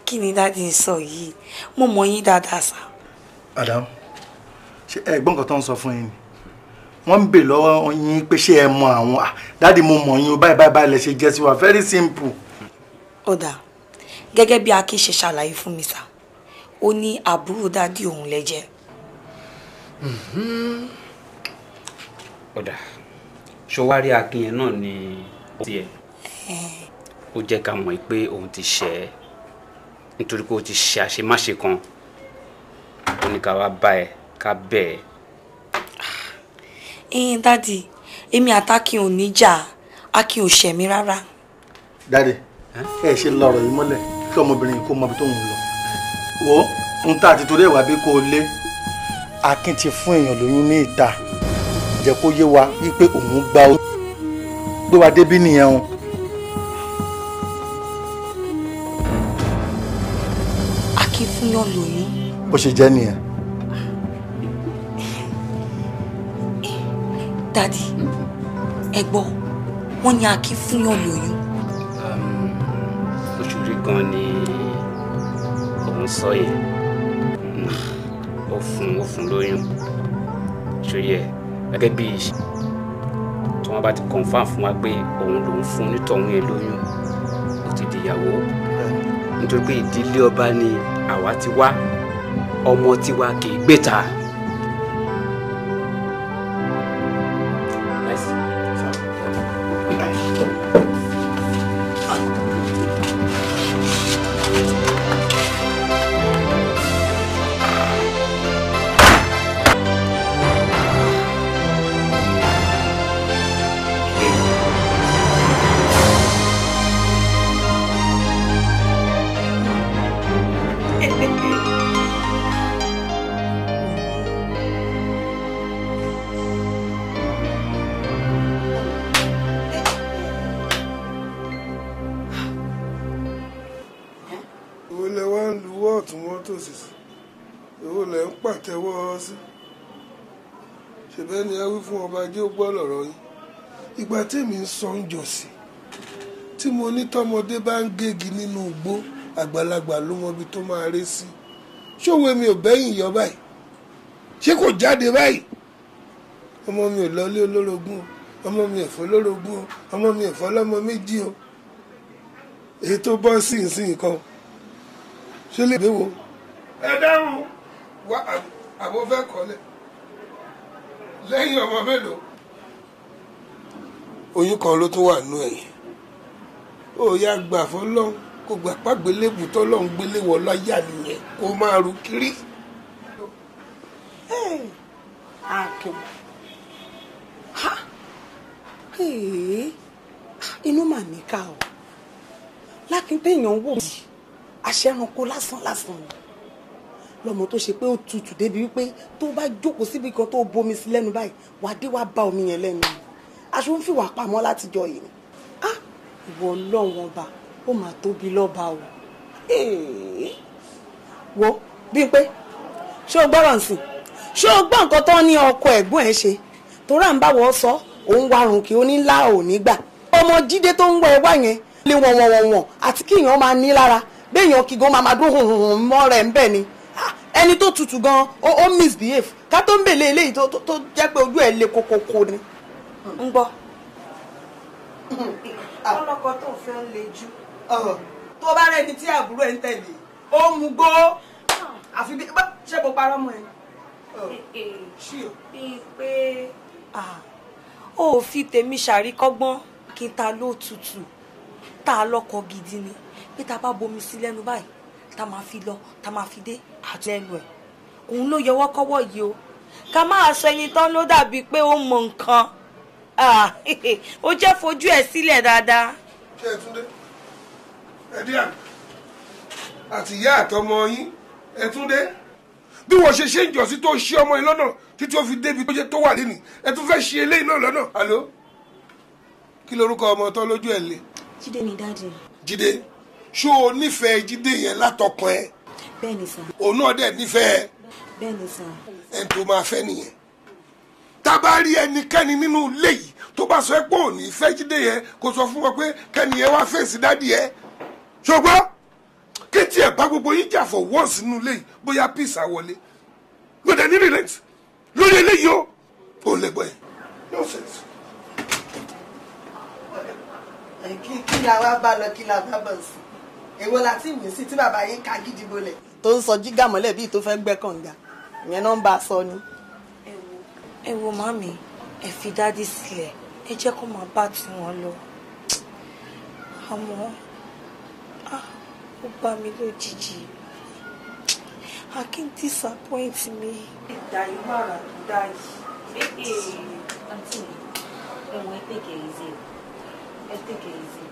Kí ni dáàdi ń sọ yìí? Mo mọ̀ yín dáadáa sá. Adam, ṣé ẹ̀gbọ́n kan tó ń sọ fún yín ni? Wọ́n ń bè lọ́wọ́ yín pé ṣé ẹ mọ àwọn dáàdi mo mọ̀ yín o báyìí lẹ ṣe jẹ́ sí wa very simple. Ó dáa gẹ́gẹ́ bí Akin ṣe ṣàlàyé fún mi sá ó ní àbúrò dáàdi òun lẹ jẹ́. Ó dáa ṣọwárí Akin yẹn náà ni ó tiẹ̀ ó jẹ́ ká mọ̀ pé òun ti ṣẹ̀ ẹ́ nítorí pé ó ti ṣe àṣemáṣe kan ó ní ká wá bá ẹ ká bẹ̀ ẹ́. Dáàdi èmi àtàkìn ò ní jà Akin ò ṣẹ̀ mí rárá. Dáàdi ẹ ṣe lọ́rọ̀ yìí mọ́lẹ̀ kí ọmọbìnrin kó mọ ibi tó ń lọ wo ń ta àti torí ẹ̀wà bí kò lé Akin ti fún èèyàn lóyún ní ìta jẹ́ kó yé wa wípé òun gba ó gbé wa débí nìyẹn o. Akin fúnyàn lóyún. bó ṣe jẹ́ nìyẹn. Dádì, ẹ gbọ́, wọ́n ní Akin fúnyàn lóyún. Oṣù rí gan ni òun sọ yẹn. Ó fún lóyún. Ṣòye gẹ́gẹ́ bí tí wọ́n bá ti confam fún wa pé òun lòún fún onítọ̀hún yẹn lóyún, ó ti di ìyàwó. Nítorí pé ìdílé ọba ni àwa ti wá, ọmọ tiwa kì í gbé ta. ṣèbẹ́ ni ẹ wí fún ọba jẹ́ ó gbọ́ lọ̀rọ̀ yín. Ìgbà tèmi ń sọ ń jọ sí tí mo ní tọmọdé bá ń gégi nínú igbó àgbàlagbà ló mọ ibi tó máa ré sí. ṣòwò mi ò bẹ́yìn yọ báyìí, ṣé kò jáde báyìí? ọmọ mi ò lọlé olórogún o, ọmọ mi ò fọ́ lórogún o, ọmọ mi ò fọ́ lọ́mọ méjì o. èyí tó bọ́ sí ìsìn kan ṣé lè déwò. ẹ dáhùn wá àbò fẹ́ kọ́lẹ̀ lẹ́yìn ọmọ mélòó. oyún kan ló tún wà nú ẹ̀yìn. ó yá gbà fọlọ́hún kó gbà pàgbélébù tọ́lọ́hún gbélé wọ láyà nìyẹn kó máa ru kiri. Akin inú mà níkà o lákin téèyàn wò yìí aṣẹ́ranko lásán lọ́mọ tó ṣe pé ó tutù débi wípé tó bá jókòó síbi kan tó bomi sí lẹ́nu báyìí wàá dé wàá bá omi yẹn lẹ́nu aṣọ ń fìwà pamọ́ látijọ́ yìí ìwọ ọlọ́run ọba ó mà tóbi lọ́ba o wo bíi pé ṣé o gbọ́rọ̀ nsìn ṣé o gbọ́ nǹkan tó ní ọkọ ẹ̀gbọ́n ẹ̀ ṣe torí à ń bá wọ́n sọ òun warùn kí ó ní ńlá ò ní gbà ọmọ Jídé tó ń wọ ẹwà yẹn lé wọ̀n àti kíyàn máa ní lára béèyàn kí gan máa dún hùhùn mọ́ rẹ̀ ń bẹ̀ ni ẹni tó tutù gan ó misbehave ká tó ń bèlè eléyìí tó jẹ́ pé ojú ẹ̀ le kokoko ni. ń gbọ́. ọlọ́kọ tó fẹ́ ń le jù tó bá rẹ̀ ní tí àbúrò ẹ̀ ń tẹ̀lé ó mú gbó àfi bí ṣé mo parọ́ mọ́ ẹ. pé ó fi tèmi ṣàríkọ́gbọ́n kí n ta ló tutù tá a lọ́kọ gidi ni pé tá a bá bomi sí lẹ́nu báyìí tá a máa fi lọ tá a máa fi dé àti lẹ́nu ẹ̀ òun ló yọwọ́ kọ́wọ́ yìí o ká máa sọ ẹni tán ló dàbí pé ó mọ nǹkan ó jẹ́ fojú ẹ̀ sílẹ̀ dáadáa. ṣé ẹ Túndé ẹ dí àná àti ìyá àtọmọ yín ẹ Túndé bí wọ́n ṣe ń jọ̀sí tó ṣe ọmọ yìí lọ́nà títí ó fi débi tó wà lẹ́nìí ẹ tún fẹ́ ṣe eléyìí náà lọ́nà. àló kí lorúkọ ọmọ tán lójú ẹ̀ lé. Jídé ni dáàdì. Jídé ṣó o nífẹ̀ẹ́ Jídé yẹn látọkàn ẹ. bẹ́ẹ̀ni sà. òun náà dẹ̀ nífẹ̀ẹ́. bẹ́ẹ̀ni sà. ẹni tó máa fẹ́ nìyẹn. tá a bá rí ẹnikẹ́ni nínú ilé yìí tó bá sọ pé òun ní fẹ́ Jídé yẹn kó sọ fún wọn pé kẹ́ni yẹn wá fèsì dádì yẹn. ṣùgbọ́n kí tiẹ̀ bá gbogbo yín jà for once nínú ilé yìí bóyá peace á wọlé. gbọ́dọ̀ ní relent lórí eléyìí o ò lè gbọ́ ẹ̀ nonsense. kí la wá bá lọ kí la bá bọ̀ sí èwo la tí mi sí tí bàbá yín ká gidi bolẹ̀ tó ń sọ jígà mọ́lẹ̀ bíi tó fẹ́ gbẹ́ kànga ìyẹn náà ń bá a sọ ni. ẹ wo màmí ẹ fi dádì sílẹ̀ ẹ jẹ́ kó máa bá tiwọn lọ àmọ́ ó bá mi lójijì Akin disappoint mi. ìdá ìmọ̀ràn tó dá yìí. àǹtí mi ẹ̀wọ̀n ẹ tẹ̀kẹ̀ easy ẹ tẹ̀kẹ̀ easy.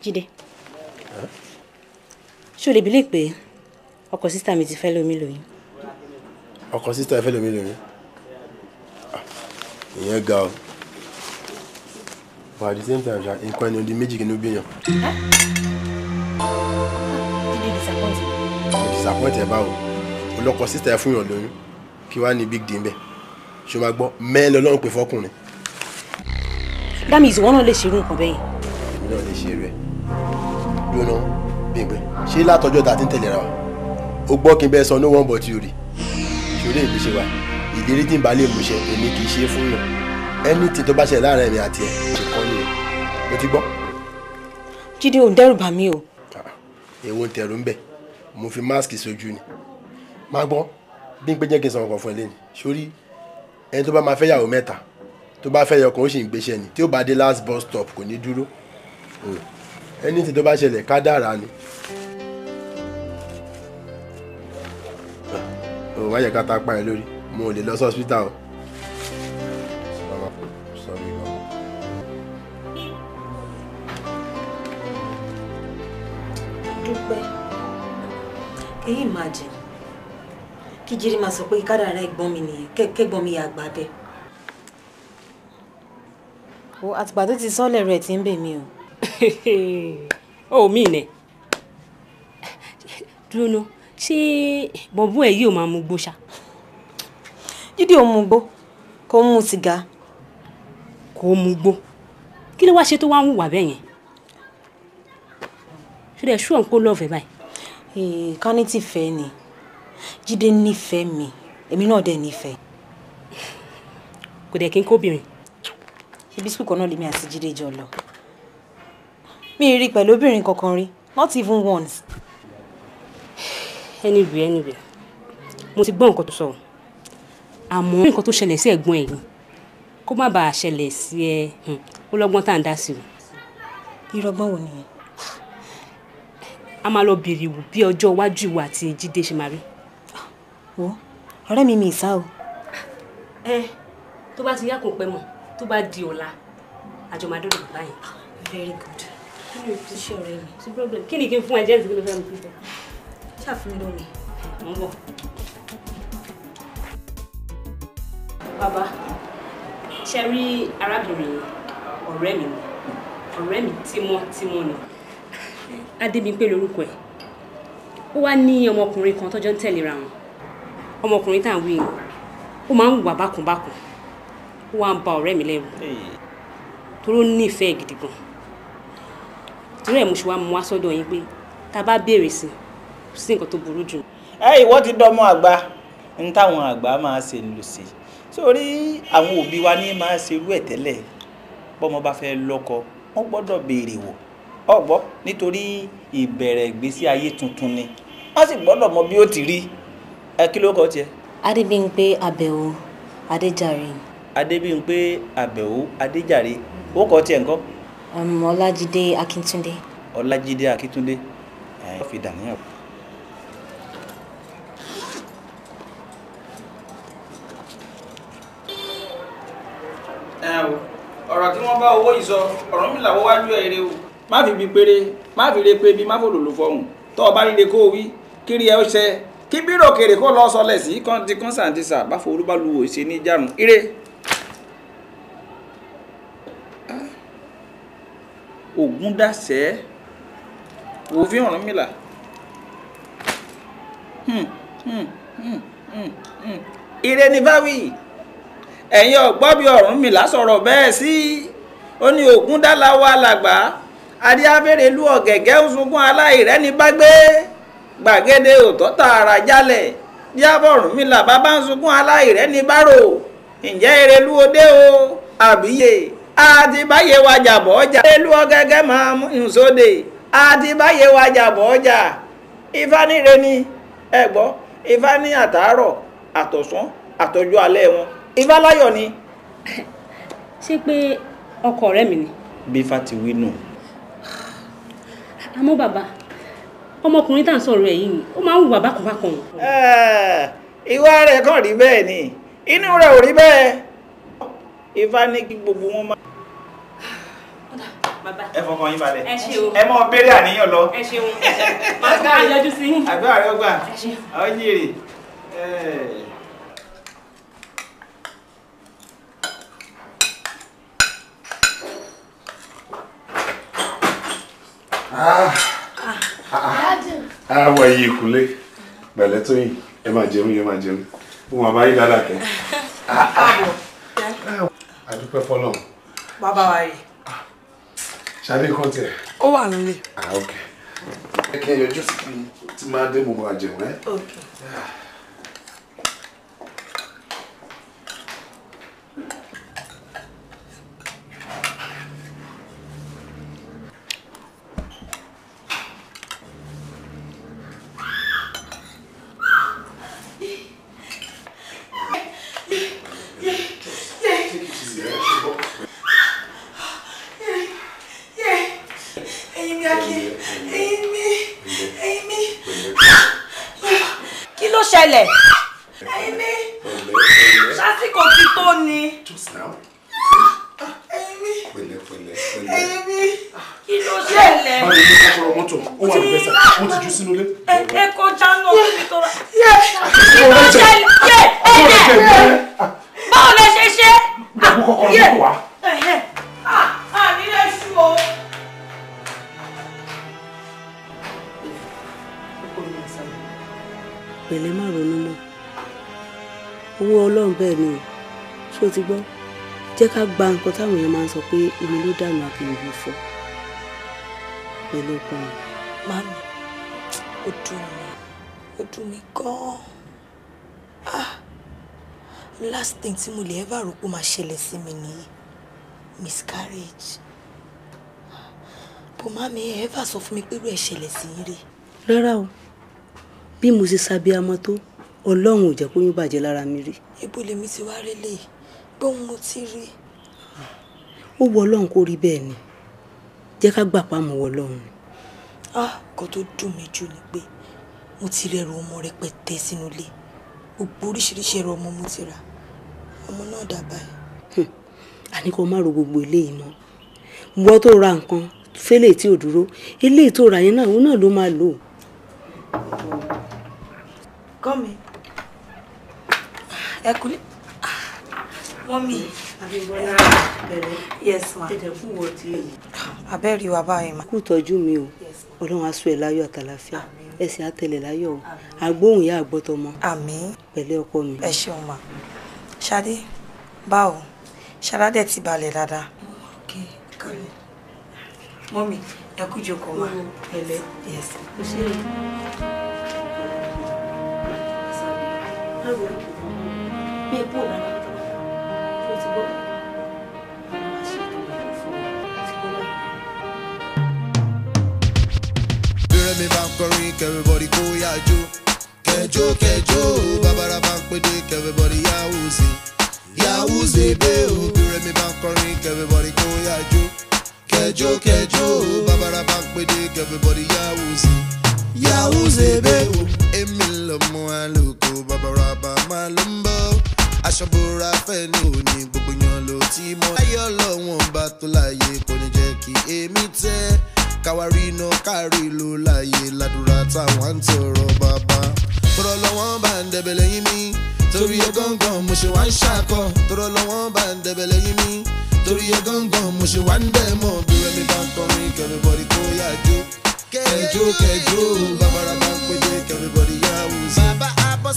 Jídé. Ṣé o lè believe pé ọkọ sísítà mi ti fẹ́ lómi lóyún? Ọkọ sísítà ẹ fẹ́ lómi lóyún? Ìyẹn ga ọ. But at the same time, nǹkan ẹni odi méjì kì í bí yàn. Disappoint ẹ báwo? Olọ́kọ sísítà ẹ fún yàn lóyún. Kí wàá ní big deal ń bẹ̀? Ṣé o máa gbọ́ mẹ́rin lọ́lọ́run pé fọ́kùnrin? That means ìwọ náà lè ṣerú nǹkan bẹ́yìn. Èmi náà lè ṣe rẹ̀. Lónà Bímpé, ṣé látọjọ́ ta ti ń tẹ̀lé ra wa? O gbọ́ kí n bẹ́ẹ̀ sọ no one but you rí. Ṣòro èmi ṣe wa. Ìlérí tí n bá lè mú ṣe èmi kì í ṣe fún yàn. Anything tó bá ṣe láàárín èmi àti ẹ̀ ṣe kọ́ nìyẹn. O ti gbọ́? Jídé ò ń dẹ́rù bà mí o. Èwo ń tẹ̀rù ń bẹ̀. Mo fi máàsì sójú ni. Má gbọ́, Bímpé jẹ́ kí n sọ nǹkan fún ẹ lẹ́nu. Sórí ẹni tó bá máa fẹ́ yàwó mẹ́ta tó bá fẹ́ yọkàn ó sì ń gbéṣẹ́ ni tí ó bá dé last bus stop kò ní dúró. Anything tó bá ṣẹlẹ̀ kádàrá ni. O wá yẹ ká ta pa ẹ lórí mo ò lè lọ sí hospital o. Dúpẹ́, can you imagine? Kí Jídé máa sọ pé kádàrá ẹ̀gbọ́n mi nìyẹn, kẹ́gbọ́n mi yà gbà bẹ́ẹ̀. O àtìgbà tó ti sọ́lẹ̀ rẹ̀ ti ń bẹ̀ mí o. Ó mí nẹ̀. Dúró ná, ṣé bọ̀bú ẹ̀ yóò máa mú gbó ṣá? Jídé ò mú gbó, kò mú sìgá. Kò mú gbó. Kí ló wá ṣe tó wá ń hùwà bẹ́ẹ̀ yẹn? Ṣé dẹ̀ ṣú ọ̀nkó lọ́ọ̀fẹ́ báyìí? Ká ní tìfẹ́ ni. Jídé nífẹ̀ẹ́ mi, èmi náà dẹ̀ nífẹ̀ẹ́. Kò dẹ̀ kí n kóbìnrin. Ṣebí school kan náà lèmi àti Jídé jọ lọ. Mi rí pẹ̀lú obìnrin kankan rí, not even once. Anyway. Mo ti gbọ́ nǹkan tó sọ. Àmọ́ nǹkan tó ṣẹlẹ̀ sí ẹ̀gbọ́n ẹ̀ ni. Kó má bàa ṣẹlẹ̀ sí ẹ, ó lọ́gbọ́n tá à ń dá sí o. Irọ́gbọ́n wo nìyẹn? A máa lọ bèrè wò bí ọjọ́ iwájú ìwà àti Jídé ṣe máa rí. Wo, ọ̀rẹ́ mi ìsá o. Tó bá ti yá kò pẹ́ mọ̀, tó bá di ọ̀la, àjọ máa dọ́dọ̀ báyìí. Very good. Kí ni o ti ṣe ọ̀rẹ́ mi? Sí problem. Kí ni kí n fún ẹ jẹ́ ìsìnkú ló fẹ́ mi fífẹ́? Ṣàfihàn lómi. Mo ń bọ̀. Bàbá, ṣe rí arábìnrin ọ̀rẹ́ mi tímọ́ ni. Adébímpé lórúkọ ẹ̀. Ó wá ní ọmọkùnrin kan tọ́jọ́ ń tẹ̀léra wọn. Ọmọkùnrin tá à ń wí ó máa ń hùwà bákùnbákùn. Ó wá ń ba ọ̀rẹ́ mi lẹ́rù. Torí ó nífẹ̀ẹ́ gidi gan. Torí ẹ̀ mo ṣe wá mú wá sọ́dọ̀ yín pé tá a bá béèrè sí nǹkan tó burú jù. Ìwọ ti dọmọ àgbà ń táwọn àgbà máa ṣe lò sí. Sórí àwọn òbí wa ní máa ṣe irú ẹ̀ tẹ́lẹ̀. Bọ́mọ bá fẹ́ lọ́kọ wọ́n gbọ́dọ̀ béèrè wò. Ọgbọ́ nítorí ìbẹ̀rẹ̀ ìgbésí ayé tuntun ni. Wọ́n sì gbọ́dọ̀ mọ bí ó ti rí. Kí ló kọ tiẹ̀? Adébímpé Àbẹ̀wò Adéjàre. Adébímpé Àbẹ̀wò Adéjàre. Ó kọ tiẹ̀ ńkọ́? Ọlájídé Akíntúndé. Ọlájídé Akíntúndé. Ó fi dàníyàn. Ọ̀rọ̀ tí wọ́n bá owó ìsọ ọ̀rọ̀ mi làwọ́ wájú ẹ̀ rẹ o. Má fi bí péré, má fi re pé bí má fò lòlò fọhùn. Tọ́ ọ bá rí re kó o wí, kiri ẹ ó ṣẹ. Kí bírò kèrè kó lọ sọlẹ̀ sí kan ti kán sàǹtìsà bá fo olúbálùwò ṣe ní járùn. Ire. Ògún dàsẹ́ wò fi ọ̀rọ̀ mi là. Ire ni báwí. Ẹ̀yin ọ̀gbọ́ bí Ọ̀rúnmìlà sọ̀rọ̀ bẹ́ẹ̀ sí. Ó ní Ògún dálá wa làgbà. Adé abẹ́rẹ́ lú ọ̀gẹ̀gẹ́ sunkún aláìrẹ́ni bá gbé. Gbàgede òtọ́ tààrà jálẹ̀. Díàbọ̀ Ọ̀rúnmìlà bàbá ń sunkún aláìrẹ́ni bárò. Ǹjẹ́ Erelú òde o? Àbíyè. Àtibáyé wa jàbọ̀ ọjà. Erelú ọ̀gẹ̀gẹ̀ máa mú ìsóde. Àtibáyé wa jàbọ̀ ọjà. Ifá níre ni ẹ̀gbọ́. Ifá ní àtàárọ̀, àtọ̀sán, àtọjú alẹ́ wọn. Ifá láyọ̀ ni. Ṣé pé ọkọ ọ̀rẹ́ mi ni? Bí Ifá ti wí nù. Àmọ́ bàbá, ọmọkùnrin tá à ń sọ̀rọ̀ ẹ̀ yìí ó máa ń hùwà bákanbákan. ìwà rẹ̀ kàn rí bẹ́ẹ̀ ni inú rẹ̀ ò rí bẹ́ẹ̀ Ifá ní kí gbogbo wọn máa. ẹ fọkàn yín balẹ̀ ẹ mọ bẹ̀rẹ̀ àníyàn lọ. ẹ ṣeun máa yọjú sí yín. àdúrà rẹ gbà ọ jèrè. Àwọn ẹ̀yìn ìkúlé pẹ̀lẹ́ tó yìn ẹ máa jẹun wọn àbá yí dáadáa kẹ. Àdúpẹ́ fọ́lọ́run. Bàbá wa rè. Ṣadé kan tẹ̀. Ó wà nílé. Ok. Ẹ kẹ́ yọjú sí mi tí máa dé mo máa jẹun ẹ́. Ok. Kí ló ṣẹlẹ̀? Sásìkò ti tó ni. Kí ló ṣẹlẹ̀? Báwo ni mo kọ́kọ́rọ́ mọ́tò? Ó wà lóbẹ́ sá, wọ́n ti jú sínú ilé. Ẹ kọjá náà síbi tó rà. Kí ló ṣẹlẹ̀? Báwo lẹ ṣe ṣe? Ìgbàgbọ́ kọ́kọ́rọ́ mọ́tò wá. Nílé ṣú o. Pẹ̀lẹ́ má ronú mọ́ owó Ọlọ́run bẹ́ẹ̀ ni ṣé o ti gbọ́ jẹ́ ká gba nǹkan táwọn èèyàn máa ń sọ pé omi ló dànù àkèrègbè fọ́ pẹ̀lú ọkọ mi. Mami, ó dùn mí gan-an. Last thing tí mo lè ever rò pé máa ṣẹlẹ̀ sí mi nìyí miscarriage. Bó mami ẹ ever sọ fún mi pé irú ẹ̀ ṣẹlẹ̀ sí yín rí. Rárá o bí mo ṣe sábíamọ tó Ọlọ́run ò jẹ́ kó yún bàjẹ́ lára mi rí. Ibo lèmi ti wá rí lè bóun mo ti rí. Ó wọ Ọlọ́run kó rí bẹ́ẹ̀ ni jẹ́ ká gbà pa mọ́ wọ Ọlọ́run ni. Kò tó dùn mí jù ni pé mo ti rẹrù ọmọ rẹpẹtẹ sínú ilé gbogbo oríṣiríṣi ẹrù ọmọ mo ti rà ọmọ náà dábàá ẹ. Àní kò má ro gbogbo eléyìí mọ́ wọ́n tó ra nǹkan fẹ́lẹ̀ tí ò dúró eléyìí tó ra yẹn náà òun náà ló máa lò. Come in. Ẹ kúlé. Mọ́mí. Abímbọ́lá bẹ̀rẹ̀. Yes ma. Ẹ̀dẹ̀ fún wọ́n ti èyí. Abẹ́rẹ́ wa báyìí ma. Kú tọ́jú mi o. Ọlọ́run á sọ ẹ̀ láyọ̀ àtàlàfíà. Ẹ̀sìn á tẹ̀lé láyọ̀ o. Àgbóhùn yá àgbọ́tọmọ. Àmín. Pẹ̀lẹ́ ọkọ mi. Ẹ ṣeun ma. Ṣadé, báwo? Ṣadé ti balẹ̀ dáadáa. Okay, kọ́lé. Mọ́mí, ẹ kú jókòó ma. Pẹ̀lẹ́. Yes. Kò ṣe é. Bí epo náà tó ti gbọ́. Bẹ̀rẹ̀ mi bá ń kọrin kẹ́rẹ́bọ̀dì kó yá jó. Kẹjó kẹjó bàbára bá ń pédé kẹ́rẹ́bọ̀dì yahoo sí. Yahoo ṣe bẹ́ẹ̀ o. Bẹ̀rẹ̀ mi bá ń kọrin kẹ́rẹ́bọ̀dì kó yá jó. Kẹjó kẹjó bàbára bá ń pédé kẹ́rẹ́bọ̀dì yahoo sí. Yahoo ṣe bẹ́ẹ̀ o. Èmi lọ́mọ àlùkò bàbára bá máa ló ń bọ̀. Aṣọ́bùrà fẹ́ ní òní gbogbo yan ló ti mọ̀. Ayọ̀ lọ́wọ́n bá tó láàyè kò ní jẹ́ kí èmi tẹ́. Káwárí iná kárí ló láàyè ládùúrà táwọn ń tọrọ bàbá. Tọrọ lọ́wọ́n bá ń dẹ̀bẹ̀ lẹ́yìn mi. Torí ẹ gángan mo ṣe wá ń ṣàkọ. Tọrọ lọ́wọ́n bá ń dẹ̀bẹ̀ lẹ́yìn mi. Torí ẹ gángan mo ṣe wá ń dẹ̀ mọ̀. Bí Rẹ̀mí bá ń kọrin kẹ́rẹ́bọ̀dì kó yá jó. Kẹjó kẹjó bàbára bá ń péjé kẹ́rẹ́bọ̀dì yahoo sí.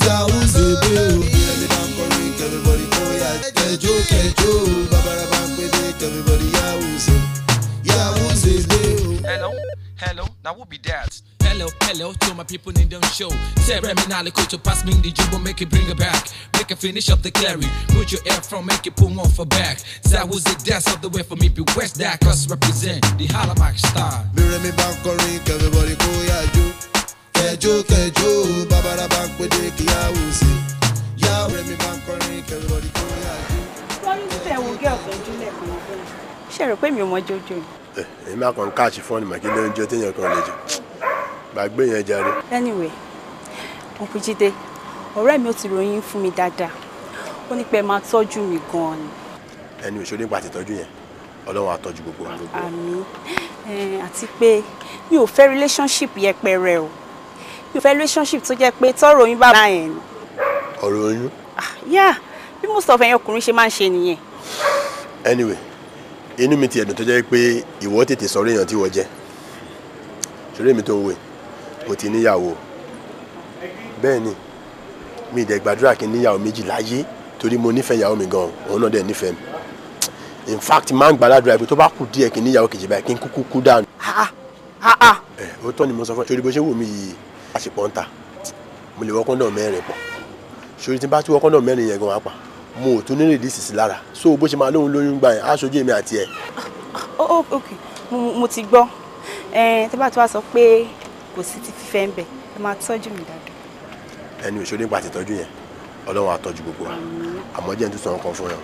Yahoo ṣe dé o. Bí Rẹ̀mí bá ń kọrin kẹ́rẹ́bọ̀dì kó yá jó. Kẹjó kẹjó bàbára bá ń péjé kẹ́rẹ́bọ̀dì yahoo sí. Yahoo ṣe dé o. Hello, now who be that? Hello, to my people in them show. Say Remy Naliko to pass me the jumbo, make it bring it back. Make it finish up the clary. Put your air from, make it pull on for back. That was the dance of the way for me, be West that, cause represent the Halamak star. Bí Rẹ̀mí bá ń kọrin kẹ́rẹ́bọ̀dì kó yá jó. Kẹjó kẹjó bàbára bá ń péjé kí yahoo sí. Yahoo Rẹ̀mí bá ń kọrin kẹ́rẹ́bọ̀dì kó yá jó. Wọ́n ní tẹ̀ wọ́n gẹ́ ọ̀fẹ́ jùlẹ̀ kan fún mi. Ṣé rò pé mi ò mọ jójó ni? Èmi máa kàn káàṣì fọ́ọ̀nù mà kí ló ń jẹ́ téèyàn kan lè jù. gbàgbé yẹn jàre. Anyway, Uncle Jídé, ọ̀rẹ́ mi ó ti ròyìn fún mi dáadáa. Ó ní pé máa tọ́jú mi gan-an ni. Ẹni òṣèré nípa àtìtọ́jú yẹn, Ọlọ́run á tọ́jú gbogbo wa. Àmín. Àti pé mi ò fẹ́ relationship yẹpẹrẹ o. Mi ò fẹ́ relationship tó jẹ́ pé tọ́rọ̀ oyún bá bá yẹn ni. Ọ̀rọ̀ oyún? Yeah, bí most of ẹ̀yin ọkùnrin ṣe máa ń ṣe nìyẹn. Anyway, inú mi ti ẹ̀dùn tó jẹ́ pé ìwọ tètè sọ̀rọ̀ èèyàn tí wọ́n jẹ́. Ṣòro mi tó ń wè, mo ti níyàwó. Bẹ́ẹ̀ ni, mi ì dẹ̀ gbàdúrà kí n níyàwó méjì láyé torí mo nífẹ̀ẹ́ ìyàwó mi gan-an, òun náà dẹ̀ nífẹ̀ẹ́ mi. In fact, máa ń gbàdúrà pé tó bá kù díẹ̀ kí n níyàwó kejì báyìí kí n kú dànù. Ó tọ́ ni mo sọ fún ẹ. Ṣòro bó ṣe wù mí yìí, àṣepọ̀ ń tà. Mo lè wọ́kọ́ náà mẹ́rin pọ̀. Ṣòro tí n bá tún wọ́kọ́ náà mẹ́rin yẹn gan-an pa. Mo ò tún ní rèdíìsì sí lára. So bó ṣe máa lóhun lóyún gbà yẹn, á ṣojú èmi àti ẹ. Ok, mo ti gbọ́. Tí bá ti wá sọ pé kò sí ti fífẹ́ ń bẹ̀, ẹ máa tọ́jú mi dáadáa. Ẹni òṣèré nípa àtìtọ́jú yẹn, Ọlọ́run á tọ́jú gbogbo wa. Àmọ́ jẹ́ n tún sọ nǹkan fún ẹ.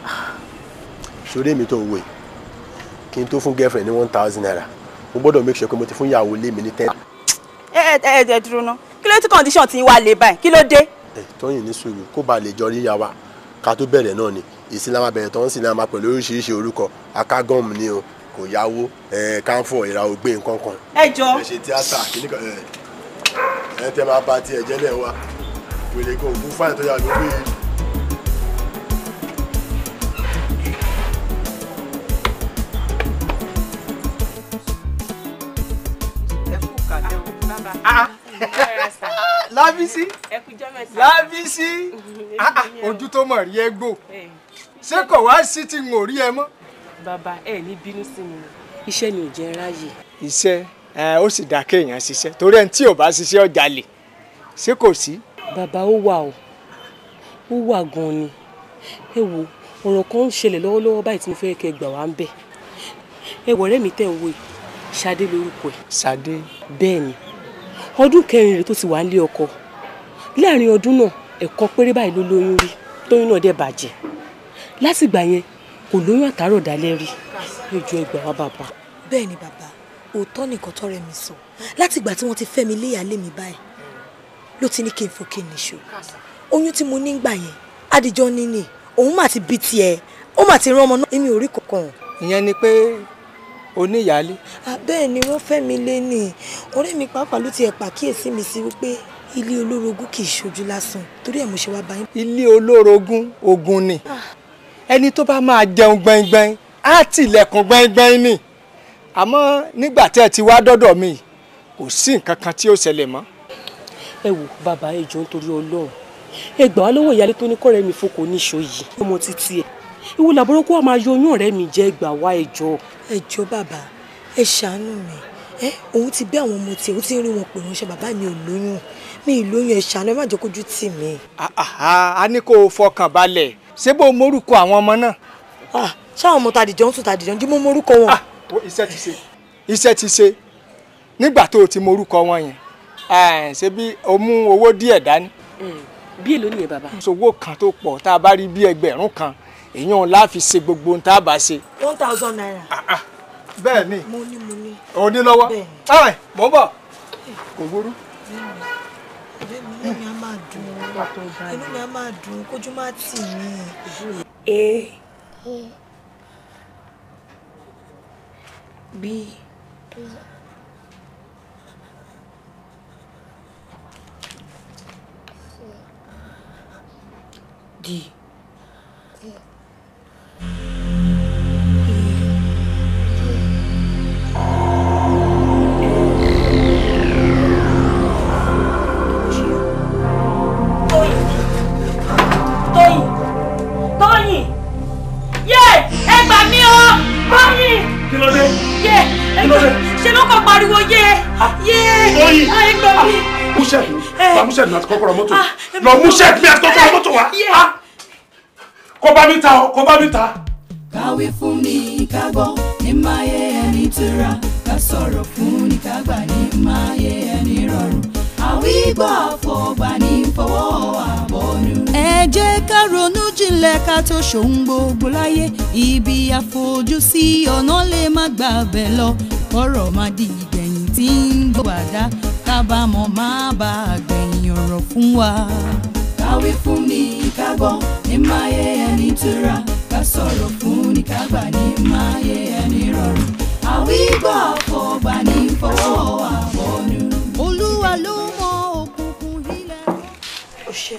Ṣòro èmi tó ń wò yìí, kí n tó fún girlfriend ní 1,000 naira, mo gbọ́dọ̀ make sure pé mo ti fún ìyàwó lé mi ní 10. Ẹ dúró ná. Kí ló tí condition ti wá lé báyìí? Kí ló dé? Tóyìn ní sùúrù kó ba lè jọ rí ya wa ká tó bẹ̀rẹ̀ náà ni ìsìlámà bẹ̀rẹ̀ tó ń sìn náà máa pẹ̀lú oríṣiríṣi orúkọ akágọ́ọ̀mù ni o kò yáwó káńfọ̀ ìra ògbé nǹkan kan. Ẹ jọ. ẹ ṣe tíátà kìnnìkan ẹ tẹ máa bá tiẹ̀ jẹ́lẹ̀ wa wèrè kan ògùn fáìn tó yà ló gbé e. Lábísí Lábísí ojú tó mọ̀ rí ẹ gbò ṣé kò wá sí tí n ò rí ẹ mọ́. Bàbá ẹ ní bínú sí mi iṣẹ́ ni ò jẹ́ ráyè. Iṣẹ́ ó sì dá kéèyàn ṣiṣẹ́ torí ẹni tí ò bá ṣiṣẹ́ ọjà lè ṣé kò sí. Bàbá ó wà gan-an ni ẹ wo ọ̀rọ̀ kan ń ṣẹlẹ̀ lọ́wọ́lọ́wọ́ báyìí tí mo fẹ́ kẹ́ gbà wá ń bẹ̀. Ẹ wọ̀ ọ̀rẹ́ mi tẹ̀ ń wò yìí Ṣadé lórúkọ ẹ̀. Ṣadé. Bẹ́ẹ̀ ni ọdún kẹrin rẹ̀ tó ti wà nílé ọkọ láàrin ọdún náà ẹ̀kọ́ péré báyìí ló lóyún rí tóyún náà dẹ̀ bàjẹ́ látìgbà yẹn kò lóyún àtàrọ̀ dálẹ́ rí ẹjọ́ ẹgbà wá bàbá. Bẹ́ẹ̀ ni bàbá òótọ́ nìkan tọ́rẹ́ mi sọ látìgbà tí wọ́n ti fẹ́ mi léyàlé mi báyìí ló ti ní kí n fòkè nìṣó oyún tí mo ní gbà yẹn adijọ́ níní òun mà ti bí tiẹ̀ ó mà ti rán ọmọ náà èmi ò rí kankan. Ìyẹn ni pé oníyàálé. Bẹ́ẹ̀ ni wọ́n fẹ́ mi lé ní ọ̀rẹ́ mi pàápàá ló ti ẹ̀ pàkíyèsí mi sí wípé ilé olórogún kì í ṣojú lásán torí ẹ̀ mo ṣe wá báyìí. Ilé olórogún ogun ni ẹni tó bá máa jẹun gbẹngbẹng á tilẹ̀kùn gbẹngbẹng ni àmọ́ nígbà tẹ́ ẹ ti wá dọ́dọ̀ mi kò sí nǹkan kan tí ó ṣẹlẹ̀ mọ́. Ẹ wò bàbá ẹ jọ̀ọ́ nítorí Ọlọ́run ẹ gbà wá lọ́wọ́ ìyálé tó ní kọ́rẹ́ mi fokò níṣó yìí ọmọ títí ẹ̀ ìwọ làbúrò kó wà máa yọ oyún ọ̀rẹ́ mi jẹ́ gbà wá ẹ jọ̀ọ́. Ẹ jọ̀ọ́ bàbá ẹ ṣàánú mi òun ti bí àwọn ọmọ tí òun ti rí wọn pè ránṣẹ́ bàbá mi ò lóyún mi ì lóyún ẹ ṣàánú ẹ má jẹ́ kójú tì mí. A ní kó o fọkàn balẹ̀ ṣé bó o mórúkọ àwọn ọmọ náà. ṣáwọn ọmọ tàdíjọ ń sùn tàdíjọ ń jí mo mórúkọ wọn. Iṣẹ́ ti ṣe nígbà tó o ti mórúkọ wọn yẹn ṣé bí o mú owó díẹ̀ dání. Bí èlò nìyẹn bàbá. Owó kan tó pọ̀ tá a bá rí bí ẹgbẹ̀rún kan èèyàn la fi ṣe gbogbo ohun tá a bá ṣe. 1,000 naira. Bẹ́ẹ̀ ni. Mo ní. O ní lọ́wọ́. Mò ń bọ̀. Kò burú. Inú mi á máa dùn kójú má tì mí. B. D. Tóyìn yé ẹ gbà mí o Tóyìn. Kí ló dé? Yé ẹ gbà ṣe ló kọ pariwo yé Tóyìn ẹ gbà mí. múṣẹ́ẹ̀kì mi múṣẹ́ẹ̀kì mi àti kọ́kọ́rọ́ mọ́tò lọ múṣẹ́ẹ̀kì mi àti kọ́kọ́rọ́ mọ́tò wa kó bá mi ta kó bá mi ta. Káwé fún ni ká gbọ́ ní máa yé ẹni tura ká sọ̀rọ̀ fún ni ká gbà ní máa yé ẹni rọrùn àwígbọ́ àfọ̀gbà ní fọwọ́ àbọ̀nú. Ẹ jẹ́ ká ronú jinlẹ̀ ká tó ṣohun gbogbo láyé ibi àfojúsí ọ̀nà lè má gbà bẹ̀ lọ ọ̀rọ̀ má di ìgbẹ̀yìn tí ń gbọ́ àdá. kábàámọ̀ má bàa gbẹ̀yìn ọ̀rọ̀ fún wa. Káwí fún ni ká gbọ́ ní máyé ẹni tura, ká sọ̀rọ̀ fún ni ká gbà ní máyé ẹni rọrùn. Àwígbọ́ àfọ̀gbà ní fọwọ́ àbọ̀nú. Olúwa ló mọ òkùnkùn ilẹ̀. Ó ṣe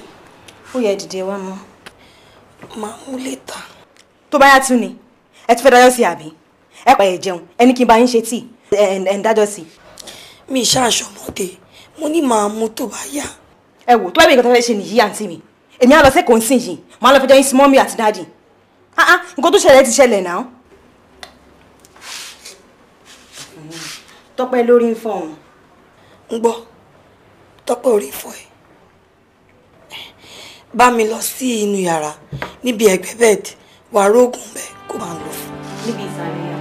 ó yẹ dìde wá mọ́. Máa mú létà. Tó bá yá tún ni ẹ ti fẹ́ dájọ́ sí àbí ẹ pa ẹ̀ jẹun ẹni kí n bá yín ṣe tíì ẹ̀ ń dájọ́ sí. Mi ṣàṣọmọdé mo ní màá mú tó bá yá. Ẹ wò tó bá bí nǹkan tó fẹ́ ṣe nìyí àǹtí mi èmi á lọ sẹ́kọ̀ọ́ ń sìn yìí màá lọ fi jọ yín sí mọ́mí àti dáàdì. Nǹkan tó ṣẹlẹ̀ ti ṣẹlẹ̀ náà. Tọ́pẹ́ lórí ń fọ́ òun. Ń gbọ́ Tọ́pẹ́ orí fọ́ ẹ. Bá mi lọ sí inú yàrá níbi ẹ̀gbẹ́ bẹ́ẹ̀dì wàá rógùn bẹ́ẹ̀ kó máa lọ fún. Níbi ìsàlẹ̀ yàrá.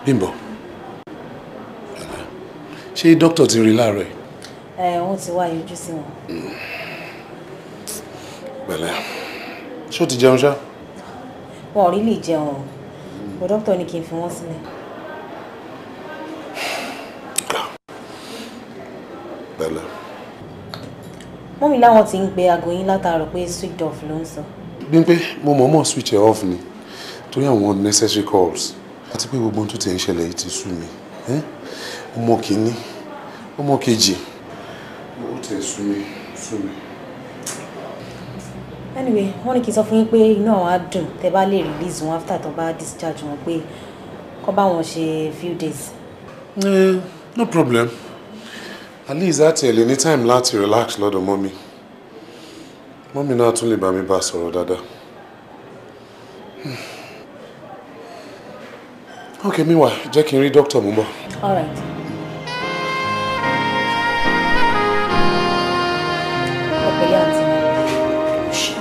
Bímbọ́, ṣé dókítà ti rí láàárọ̀ ẹ̀? Wọ́n ti wá yọjú sí wọn. Pẹ̀lẹ́, ṣé o ti jẹun ṣá? Wọn ò rí lè jẹun o, bó dókítà ní kí n fi wọ́n sílẹ̀. Pẹ̀lẹ́. Mọ́mí láwọn ti ń pe aago yín látàárọ̀ pé switch off ló ń sọ. Bímpé, mo mọ̀ọ́mọ̀ switch ẹ̀ off ni torí àwọn unnecessary calls. Àti pé gbogbo ohun tó ti ń ṣẹlẹ̀ yìí ti sú mi. Ọmọ kìíní, ọmọ kejì, ó ti sú mi. Anyway, wọ́n ní kí n sọ fún yín pé inú àwọn á dùn tẹ́ bá lè release wọn after tó bá discharge wọn pé kó bá wọn ṣe few days. No problem. At least àti ẹ̀ lè ní time láti relax lọ́dọ̀ mọ́mí. Mọ́mí náà tún lè bá mi bá sọ̀rọ̀ dáadáa. Okay, meanwhile, jẹ́ kí n rí doctor mú bọ̀. All right. Ọ̀pẹ̀lẹ̀ àti ṣe.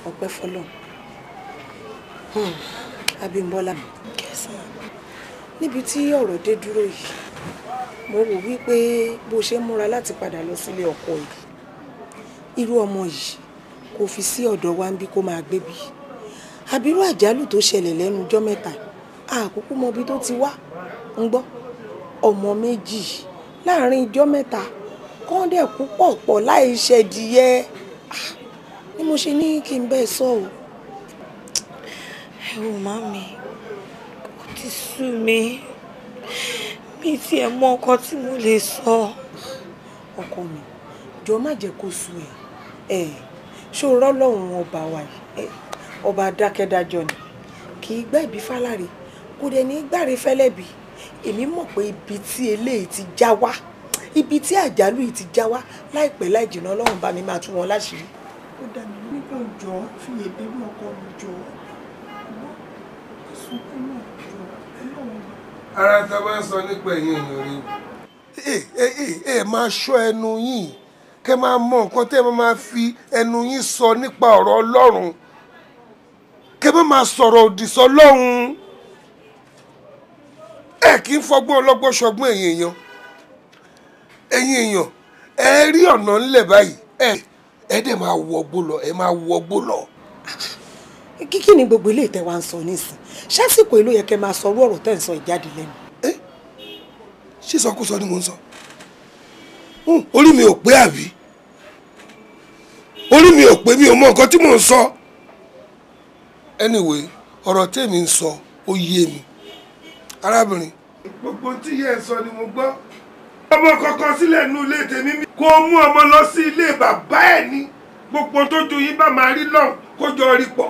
Ọpẹ́ fọlọ́. Abímbọ́lá kẹsàn-án. Níbi tí ọ̀rọ̀ dé dúró yìí, mo wò wípé bó ṣe múra láti padà lọ sílé ọkọ yìí. Irú ọmọ yìí kò fi sí ọ̀dọ̀ wa ń bí kó máa gbé bí. Àbírú àjálù tó ṣẹlẹ̀ lẹ́nu ọjọ́ mẹ́ta, àkókò mọ bí tó ti wá ń gbọ́. Ọmọ méjì láàrin ọjọ́ mẹ́ta kọ́ńdẹ̀ púpọ̀ pọ̀ láì ṣẹ̀díyẹ. Ni mo ṣe ní kí n bẹ́ẹ̀ sọ o. Ẹ wò màmí, ó ti sú mi. Mi tiẹ̀ mọ nǹkan tí mo lè sọ. Ọkọ mi, jọ má jẹ́ kó sú ẹ. Ṣó rọ́lọ́run ọba wa yìí, ọba dákẹ́dájọ́ ni. Kì í gbá ìbí fáláre, kò dẹ̀ ní gbáre fẹ́lẹ́bí. èmi mọ̀ pé ibi tí eléyìí ti já wá ibi tí àjálù yìí ti já wá láìpẹ́ láì jìnnà Ọlọ́run bá mi máa tú wọn láṣìírí. ó dà mí nígbà òjò fi èdè bí ọkọ mi jọ sunkún náà jọ Ọlọ́run. ara tá a bá ń sọ nípa ẹ̀yìn èèyàn rí máa ṣọ́ ẹnu yín kẹ́ máa mọ nǹkan tẹ́ ẹ máa fi ẹnu yín sọ nípa ọ̀rọ̀ Ọlọ́run kẹ́ máa sọ̀rọ̀ òdì sọ́lọ́run ẹ kì í fọgbọ́n ọlọ́gbọ́n ṣọgbọ́n ẹ̀yin èèyàn ẹ rí ọ̀nà ńlẹ̀ báyìí ẹ dẹ̀ máa wọgbó lọ ẹ máa wọgbó lọ. kí ni gbogbo ilé ìtẹ́ wa ń sọ nísìn ṣásìkò èlò yẹ kẹ́ máa sọ orú ọ̀rọ̀ tẹ́ ń sọ ìjáde lẹ́nu. ṣé sọkúsọ ni mo ń sọ orí mi ò pé àbí orí mi ò pé mi ò mọ nǹkan tí mò ń sọ anyway ọ̀rọ̀ tèmi ń sọ ó yé mi arábìnrin. gbogbo tí yẹ ẹ sọ ni mo gbọ́. ọmọ kankan sílẹ̀ nínú ilé tèmi mi. kó mú ọmọ lọ sí ilé bàbá ẹ̀ ní gbogbo tójú yín bá máa rí lọ́hùn kó jọ rí pọ̀.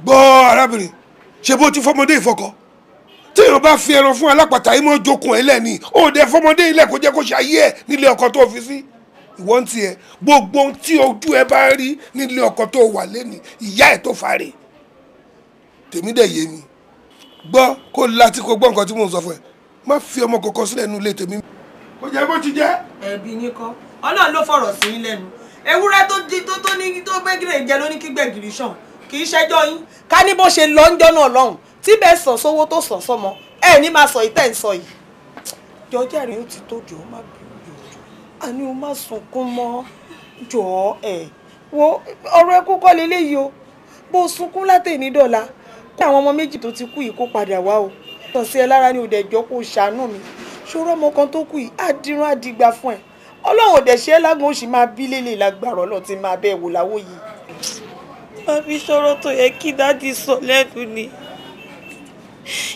gbọ́ arábìnrin ṣe bó ti fọmọdé ìfọkọ téèyàn bá fi ẹran fún alápàtà yìí mọ́ jókòó ẹ̀ lẹ́ni ó dẹ fọmọdé ilẹ̀ kó jẹ́ kó ṣayé ẹ̀ nílé ọkọ tó fi sí ìwọ ń tiẹ̀ gbogbo ohun tí ojú ẹ bá rí nílé ọkọ tó wà lẹ́ni ìyá ẹ̀ tó fàárẹ̀ tèmi dẹ̀ yé mi gbọ́ kó láti kó gbọ́ nǹkan tí mò ń sọ fún ẹ má fi ọmọ kankan sílẹ̀ nínú ilé tèmi. kò jẹ́ bó ti jẹ́. ẹ̀bi yín kọ́ Ọlọ́run ló fọ̀rọ̀ sí yín lẹ́nu ewúrẹ́ tó ní tó gbẹ́gìrì jẹ ló ní kí gbẹ̀gìrì sàn kì í ṣẹjọ́ yín. ká ní bó ṣe lọ ń jọ́nà Ọlọ́run tí bẹ́ẹ̀ sàn sówó tó sàn sọmọ ẹ ní máa sọ ìtẹ́ ń sọ yìí. jọjá rẹ ó ti tó jọ má bínú jọ àní o má sunkún mọ́ jọ ẹ wo ọ̀rọ̀ ẹkú kọ́ leléyìí o bó sunkún látẹ̀ní dọ̀la kó àwọn ọmọ méjì tó ti kú yìí kó padà wá o tàn sí ẹ lára ní òde ẹjọ́ kó ṣàánú mi ṣòro ọmọ kan tó kú yìí àdìrún àdìgbà fún ẹ Ọlọ́run òde ṣe é lágbọn ó sì máa bí lélẹ̀ lágbára Ọlọ́run ti máa bẹ́ẹ̀ wò láwọ̀ yìí. àbí sọ̀rọ̀ tó yẹ kí dádì sọ lẹ́nu ni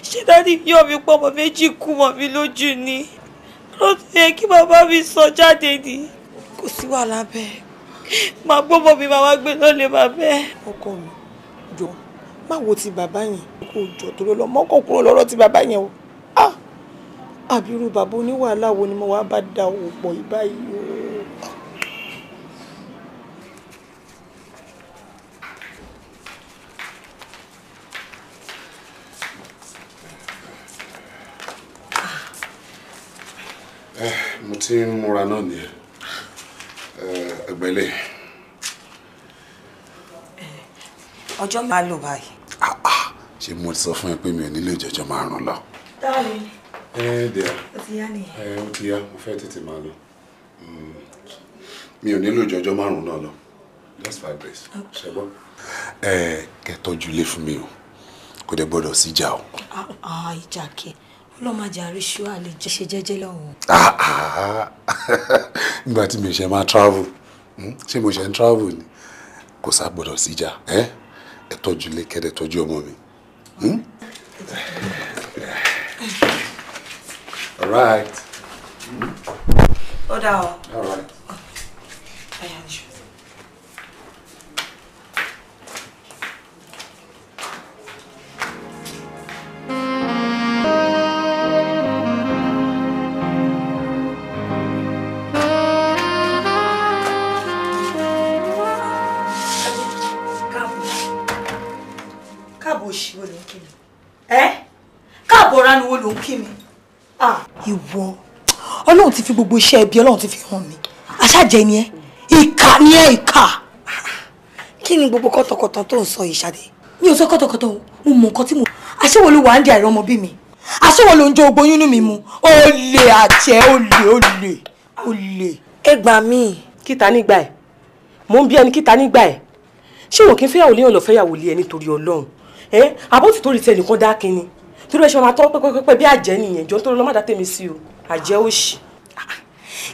ṣé dádì yọ̀ mí pọ̀ ọmọ méjì kú mọ́ mi lójú ni ọ̀rọ̀ tó yẹ kí bàbá mi sọ jáde ni kò sí wàhálà bẹ́ẹ̀ máa gbọ́mọ mi máa wá gbé lọ́lẹ̀ bàbá ẹ̀. ọkọ mi jọ má wo ti bàbá yẹn kó jọ tó lọ mọ́kàn kúrò lọ́rọ̀ ti bàbá yẹn o àbírú bàbá oníwàhálà wo ni mo wá bá da òwò pọ̀ ìbáyìí o. mo ti ń múra náà nìyẹn ẹgbẹ́lẹ́. ọjọ́ máa lò báyìí. ṣé mo ti sọ fún ẹ pé mi ò nílò ìjọjọ márùn lọ. dáàbì. díẹ̀ ó ti yá nìyẹn. ó ti yá mo fẹ́ tètè máa lọ mi ò nílò ìjọjọ márùn náà lọ just 5 days ṣe gbọ́. kẹ́ tọ́jú ilé fún mi o kò dẹ̀ gbọ́dọ̀ síjà o. ìjà kẹ ọlọ́màjà àríṣú àlè ṣe jẹ́jẹ́ lọ́wọ́. nígbà tí mi ṣe máa travel ṣé mo ṣe ń travel ni kò sá gbọ́dọ̀ síjà ẹ tọ́jú ilé kẹ́ tọ́jú ọmọ mi. All right. Ó dà o. All right. Káàbọ̀ òṣì wo ló ń kí mi? Káàbọ̀ ránú wo ló ń kí mi? Ìwọ Ọlọ́run ti fi gbogbo iṣẹ́ ẹbí Ọlọ́run ti fi hàn mí. Aṣájẹ ni ẹ, ìkà ni ẹ, ìkà. Kí ni gbogbo kọ́tọ̀kọ́tọ̀ tó ń sọ yìí Ṣadé? Mi ò sọ kọ́tọ̀kọ́tọ̀ o, mo mọ nǹkan tí mo. Àṣewò ló wà ń di àìrọ́ ọmọ bí mi. Àṣewò ló ń jó ogbó yúnú mi mu. Olè àjẹ́ olè. Ẹ gbà mí. Kíta nígbà ẹ̀. Mò ń bí ẹni kíta nígbà ẹ̀. Ṣé wọ́n kì í fẹ́yàwó léèyàn lọ fẹ́yàwó lé ẹ nítorí Ọlọ́run? Àbótí torí tẹ nìkan dá kínní. Torí ẹ ṣe máa tọ́ pẹ́pẹ́pẹ́ bí àjẹ́ nìyẹn jọ nítorí ọlọ́mọdá tèmi sí o àjẹ́ òṣì.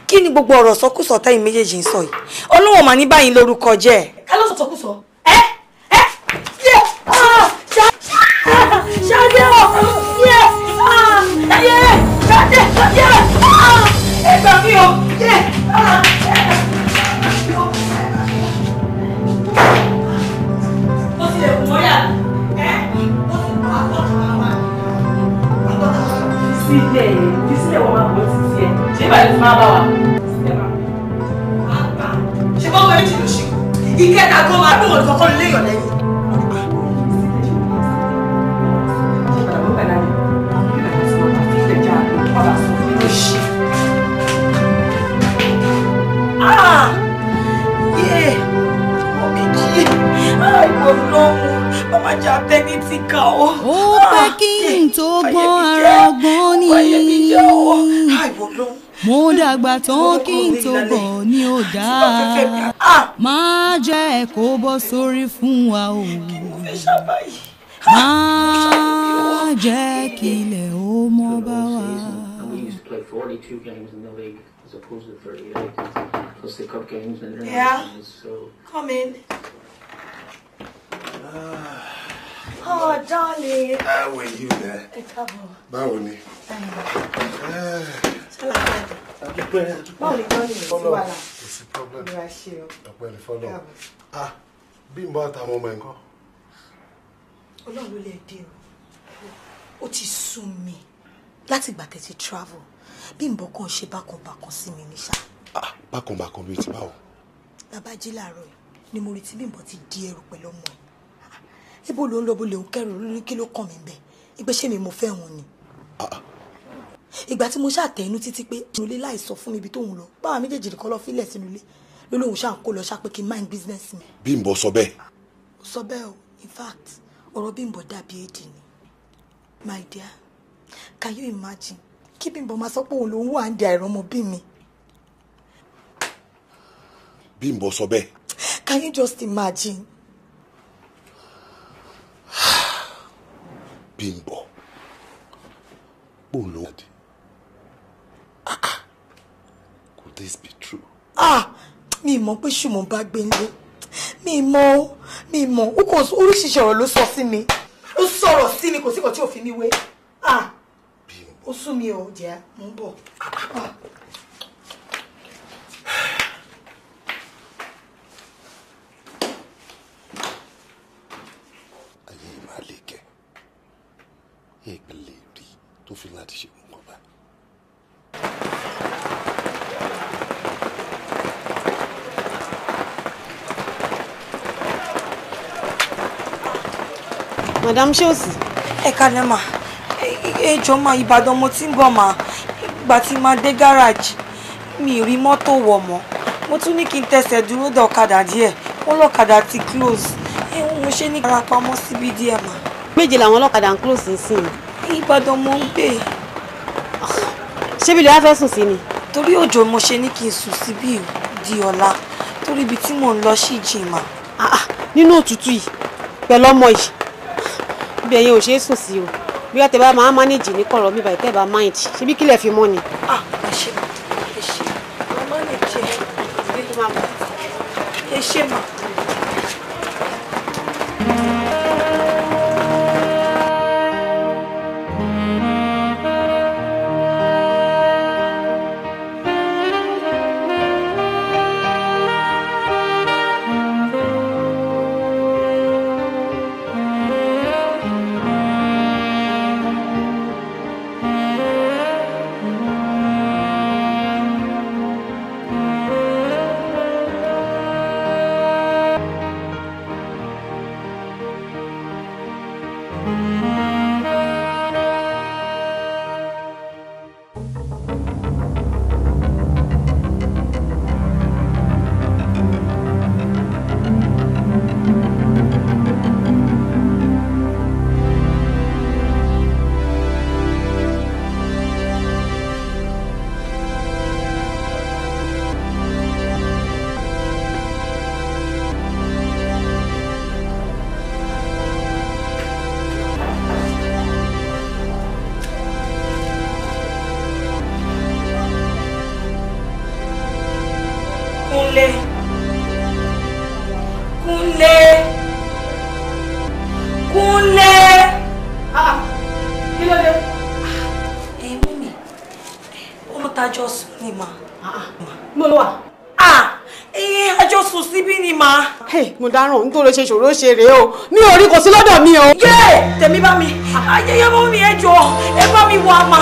Kí ni gbogbo ọ̀rọ̀ sọkúsọ tẹ́yin méjèèjì ń sọ yìí? Ọlọ́wọ́ mà ní báyìí lórúkọ jẹ́. Ká ló sọkúsọ? Ṣadé o! Ṣadé! Ẹ gbà mí o! Ó ti lè kú mọ́yà. Ó ti mọ́ àpọ̀ Bí sílẹ̀ wọ́n máa bọ̀ títí ẹ̀. Ṣé báyìí ti máa bá wa? Ṣé bọ́ wọ́n méjì ló ṣe? Ìkẹta tó máa bí wọn kọ́kọ́ léèyàn lẹ́yìn. Ó pẹ́ kí n tó gbọ́n ara ọgbọ́n ni. Mo dàgbà tán kí n tó bọ̀ ní ó dáa. Má jẹ́ kó bọ́ sórí fún wa o. Má jẹ́ kílẹ̀ ó mọ́ bá wa. We used to play 42 games in the league as opposed to 38. Plus the cup games and internationals. So come in. Oh, darling. How are you there? Báwo ni? Báwo ni darling? Follow. It's a problem. Ìrora ṣe o. Ọ̀pẹ ni follow. Bímbọ́ àtàwọn ọmọ ẹ̀kọ́. Ọlọ́run ló lè dé o. Ó ti sún mi. Láti ìgbà tẹ́ ti travel. Bímbọ́ kan ṣe bákanbákan sí mi ní ṣá. Bákanbákan bíi ti báwo? Babájí láàárọ̀ ni mo rí tí Bímbọ́ ti di ẹrù pẹ̀lú ọmọ. Ibo ló ń lọ bó lè ń kẹrù lórí kí ló kàn mí bẹ́ẹ̀. Ìgbésẹ̀ mi mo fẹ́ wọn ni. Ìgbà tí mo ṣàtẹ̀ inú títí pé inú ilé láì sọ fún mi ibi tóun lọ. Báwa méjèèjì nìkan lọ fílẹ̀ sínú ilé. Lólóhùn ṣáà ń kó lọ ṣá pé kí n mind business mi. Bímbọ́ sọ bẹ́ẹ̀. Ó sọ bẹ́ẹ̀ o. In fact, ọ̀rọ̀ Bímbọ́ dàbí èdè ni. My dear, can you imagine? Kí Bímbọ́ máa sọ pé òun ló ń wà ń di àìrọ́mọ bí mi. Bímbọ́ sọ bẹ́ẹ̀. Can you just imagine? Bímbọ́. Bóun ló wà dé. Could this be true? Mi mọ̀ pé ṣùgbọ́n bá gbé nílé. Mi mọ̀. Ó kò oríṣiríṣi ọ̀rọ̀ ló sọ sí mi. Ó sọ̀rọ̀ sí mi kò sí kò tí ò fi mi wé. Ó sún mi ò jẹ́ mò ń bọ̀. Ayé máa lè kẹ́. Ìpìlẹ̀ rí tó fi láti ṣe nǹkan bá. Madam Ṣọ́ọ̀sì. Ẹ kálẹ́ mà. Ẹ jọ̀ọ́ mà, Ìbàdàn mo ti ń bọ̀ mà. Ìgbà tí máa dé gáràjì mi rí mọ́tò wọ̀ mọ́. Mo tún ní kí n tẹsẹ̀ dúró dé ọ̀kadà díẹ̀. Wọ́n lọ́kadà ti close. Mo ṣe ní kára pamọ́ síbi díẹ̀ mà. Méje làwọn ọlọ́kadà ń close nísìnyí. Ìbàdàn mo ń gbé. Ṣé bí lè wá fẹ́ sùn sí ni? Torí òjò mo ṣe ní kí n sùn síbí di ọ̀la. Torí ibi tí mò ń lọ sí jìn mà. Nínú òtútù yìí pẹ̀lú ọmọ yìí. Ibi ẹ̀yẹn ò ṣeé sùn sí o. Bí wọ́n tẹ bá máa manage ní kọ̀rọ̀ mi báyìí tẹ́ bá mind. Ṣé bí kílẹ̀ fi mọ́ ni? Ẹ ṣe mà. Mo manage ẹ ṣe mà. ẹjọ́ sùn síbí ni màá. mo dáràn nítorí ṣe ṣòro ṣe rèé o mi ò rí kò sí lọ́dọ̀ mi o. Tèmi bá mi ayẹyẹ mọ́ mi ẹjọ́ ẹ bá mi wá ma.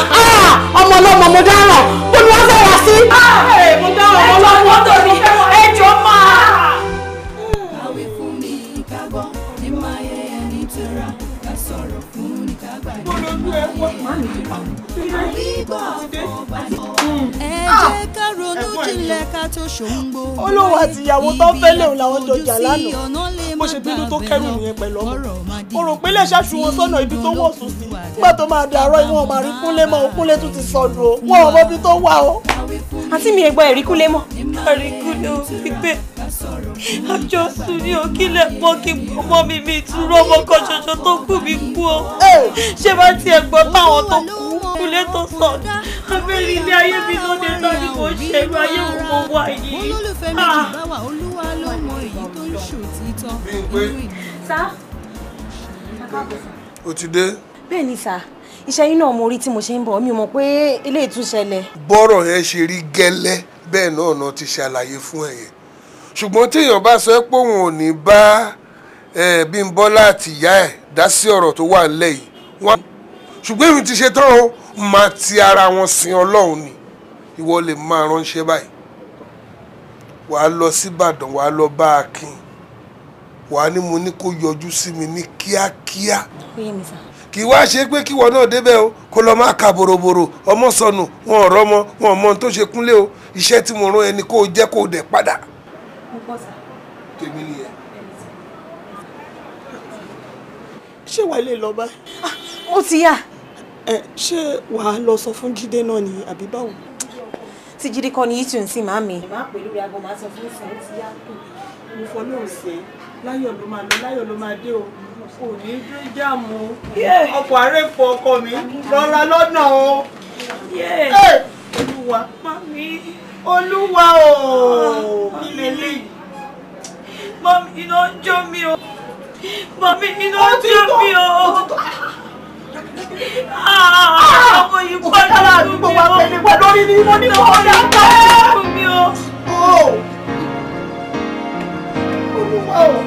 ọmọ ọlọ́mọ mo dáràn bó ni wọ́n fẹ́ wá sí. mo dáràn ọmọ ọlọ́mọ tó mi ẹjọ́ máa. Àwí fún mi ká gbọ́ ní máa yẹ ẹni tura ká sọ̀rọ̀ fún ní ká gbàgbé máa yẹ ẹni tura. Àwígbọ́ àfọ̀bàyọ̀. Ẹ jẹ́ ká ronú jinlẹ̀ ká tó ṣòǹgbò. olówó àti ìyàwó tó fẹ́ léwu làwọn jọ jà lánàá bó ṣe bínú tó kẹ́rù nìyẹn pẹ̀lú ọmọ o rò pé lè ṣáṣu wọn sọ́nà ibi tó wọ̀ sùn sí nígbà tó máa dàárọ̀ ìwọ̀n máa rí kúnlé mọ́ kúnlé tún ti sọnù o wọn ò mọ ibi tó wà o. àǹtí mi ẹ̀gbọ́n ẹ̀rí kúnlé mọ́. ẹ̀rí kúnlé o pípé àjọ sùn ní òkìlẹ̀ pọ̀ kí ọmọ mi ìtúrọ̀ ọmọ kan ṣoṣo tó kù mí kú o. ṣé bá tiẹ̀ gbọ́ táwọn tó kú kúnlé tó sọnù abẹ́rẹ́ ilé ayé mi ló dé tán ni mo ṣe irú ayé wo mo wà yìí. olólùfẹ́ méjì bá wà olúwa ló mọ èyí tó ń ṣòtítọ́. Sá. O ti dé. Bẹ́ẹ̀ ni sá, iṣẹ́ yín náà mo rí tí mo ṣe ń bọ̀ mi ò mọ̀ pé eléyìí tún ṣẹlẹ̀. Bọ́rọ̀ yẹn ṣe rí gẹ́lẹ́ bẹ́ẹ̀ náà ti ṣàlàyé fún ẹ̀yẹ ṣùgbọ́n téèyàn bá sọ pé òun ò ní bá Bímbọ́lá àti ìyá ẹ̀ dá sí ọ̀rọ̀ tó wà nílẹ̀ yìí wọ́n ṣùgbọ́n èmi ti ṣe tán o máa ti ara wọn sin Ọlọ́run ni ìwọ lè máa ránṣẹ́ báyìí wàá lọ sí Ìbàdàn wàá lọ bá Akin wàá ní mo ní kó yọjú sí mi ní kíákíá kì í wá ṣe pé kíwọ náà débẹ̀ o kó lọ máa ka bòròbòrò ọmọ sọnù wọn ò rọ́mọ wọn ò mọ ohun tó ṣe Kúnlé o iṣẹ́ tí mo rán ẹni kó o jẹ́ kó o dẹ̀ padà. tèmi nìyẹn. ṣé wàá lè lọ báyìí. ó ti yá. ṣé wàá lọ sọ fún Jídé náà ni àbí báwo. tí Jídé kọ́ ni yìí tún sí màmí. má pè lórí aago máa sọ fún ìsìn ó ti yá. mo fọ lóun ṣe láyọ̀ ló máa lọ láyọ̀ ló máa dé o kò ní í dún jáàmù ọkọ̀ àrẹ́fọ̀ ọkọ mi lọ́ra lọ́nà o. olúwa mami olúwa o kí lélẹ́yìí. mami iná ń jó mi o mami iná ń jó mi o. ọmọ yìí padà lù mí o. lórí ni mo ní kó o dá ká. olúwa o.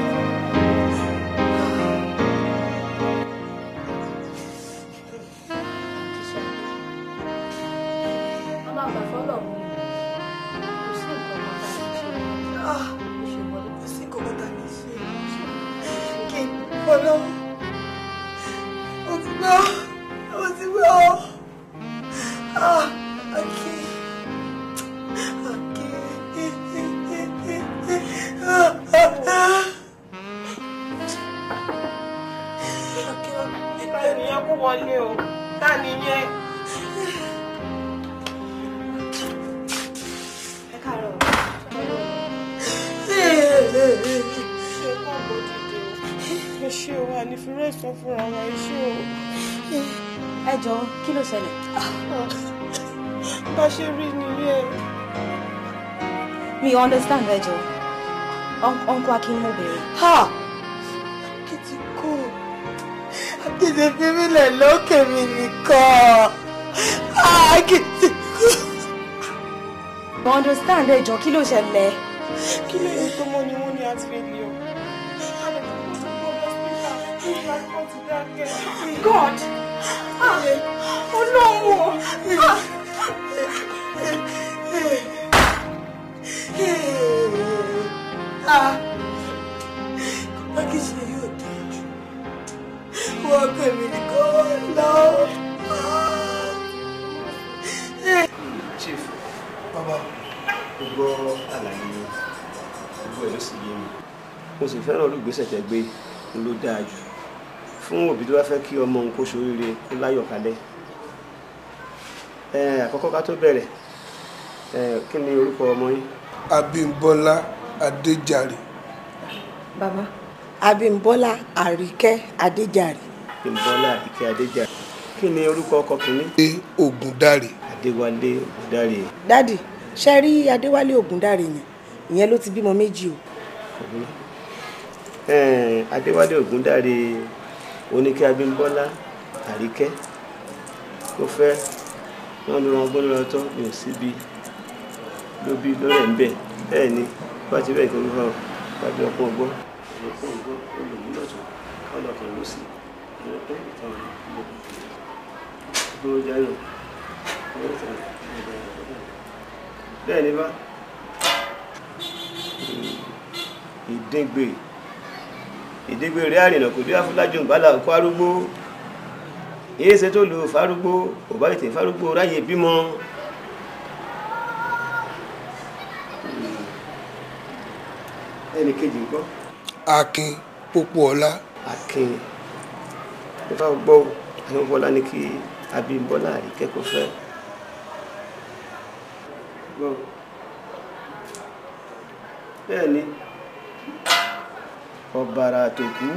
Ẹjọ́ kí ló ṣẹlẹ̀? bá ṣe rí nìyẹn. mi understand ẹjọ́ uncle Akin mo bèrè. Akiti kú Akiti fi mí lẹ̀ lókè mi nìkan Akiti kú. mo understand ẹjọ́ kí ló ṣẹlẹ̀? kí ló yẹ tó mọ́ ni wọ́n ní àti fẹ́ lé o. God! Ọlọ́run! Kọ́pá kìí ṣe yóò dé. Wọ́n pè mí ní kọ́ lọ. Chief, bàbá, mo gbọ́ àlàyé gbogbo ẹ̀ ló sì yé mi. Mo sì fẹ́ràn olùgbésẹ̀ tẹ́ gbé ló dáa jù fún òbí tó bá fẹ́ kí ọmọ òun kó ṣoríire kó láyọ̀ kalẹ̀. Àkọ́kọ́ ká tó bẹ̀rẹ̀ kí ni orúkọ ọmọ yín? Abímbọ́lá Adéjàre. Bàbá Abímbọ́lá Àríkẹ́ Adéjàre. Abímbọ́lá Àríkẹ́ Adéjàre. Kí ni orúkọ ọkọ kìíní? Ògúndáre. Adéwálé Ògúndáre. Dádì ṣe rí Adéwálé Ògúndáre yẹn ìyẹn ló ti bímọ méjì o. Adéwálé Ògúndáre oníkẹ́ Abímbọ́lá Àríkẹ́ tó fẹ́ wọ́n ló wọn gbọ́dọ̀ lọ́tọ́ ní òsíbi ló bí lọ́rẹ̀ ń bẹ̀ bẹ́ẹ̀ ni bá ti bẹ́ẹ̀ kí wọ́n fọ́ tàbí ọkùn ọgbọ́n olùmúlọ̀tún ọlọ́kàn ló sì ọ̀pọ̀ ìtàn ìgbòho jáyọ̀ bẹ́ẹ̀ ni bá ìdígbè rí àrìnà kò dé afúlájú ìbálà òkú arúgbó èyí ṣe tó lò fárúgbó ò bá ètè fárúgbó ráyè bímọ. ẹnì kejì ń gbọ́. Akin Pópóọlá. Akin nípa gbọ́ Abímbọ́lá ní kí Abímbọ́lá Àríkẹ́ fẹ́. bẹ́ẹ̀ ni ọ̀bàrà àtòkú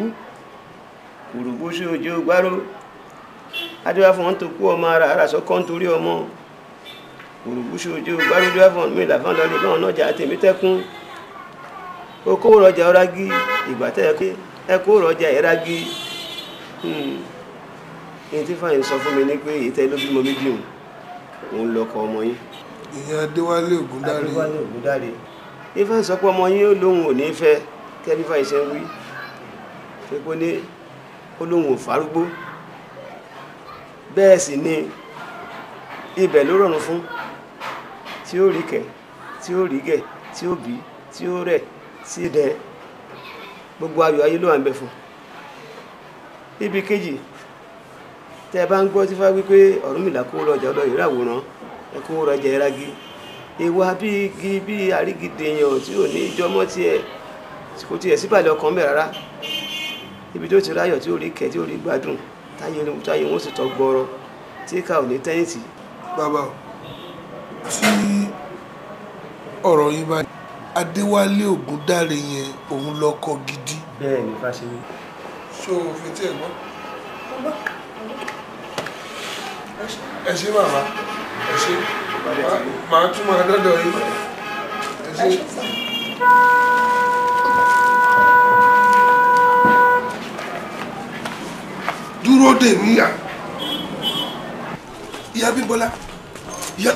kùrùbúṣe òjò gbárò adéwà fún wọn tó kú ọmọ ara àràsọ kọ́ nítorí ọmọ kùrùbúṣe òjò gbárò adéwà fún mi làfáàn lọ́lẹ̀ náà náà tèmi tẹ́kún okòwò rọjà ọ̀rágí ìgbà tẹ́ ẹ kó rọjà ẹ̀rágí ní tí fàyín sọ fún mi ní pé ìtẹ́ ló bímọ méjì òun lọkọ ọmọ yín. ìyẹn Adéwálé Ògúndáre. Adéwálé Ògúndáre ifá sọ pé ọmọ yín ó lóhun ò ní fẹ́ kẹ́bí fàyín ṣe ń wí pé ní ó lóhun ò fárúgbó bẹ́ẹ̀ sì ni ibẹ̀ ló rọrùn fún tí ó rí kẹ̀ tí ó rí gẹ̀ tí ó bí tí ó rẹ̀ sí dẹ gbogbo ayọ̀ ayé ló wà ń bẹ fún. ibi kejì tẹ́ bá ń gbọ́ tí fá wípé Ọ̀rúnmìlà kó rọjà ọlọ́ ìràwòrán ẹ kó rọjà ẹrági ìwà bí igi bí àrígidè èèyàn tí ò ní ìjọmọ́ tiẹ̀ kò tiẹ̀ síbàlẹ̀ ọkàn bẹ̀ rárá ibi tó ti ráyọ̀ tí ó rí kẹ̀ tí ó rí gbádùn táyé wọn sì tọ́ gbọ́rọ̀ tí ká ò ní tẹ́yìntì. bàbá tí ọ̀rọ̀ yìí bá Adéwálé Ògúndáre yẹn òun lọkọ gidi. bẹ́ẹ̀ ni Fáṣemí. ṣó o fi tí ẹ gbọ́. ẹ ṣé bàbá ẹ ṣé màá tún máa dọ́dọ̀ yìí ẹ ṣé. dúró dè mí yà ìyá Bímbọ́lá ìyá.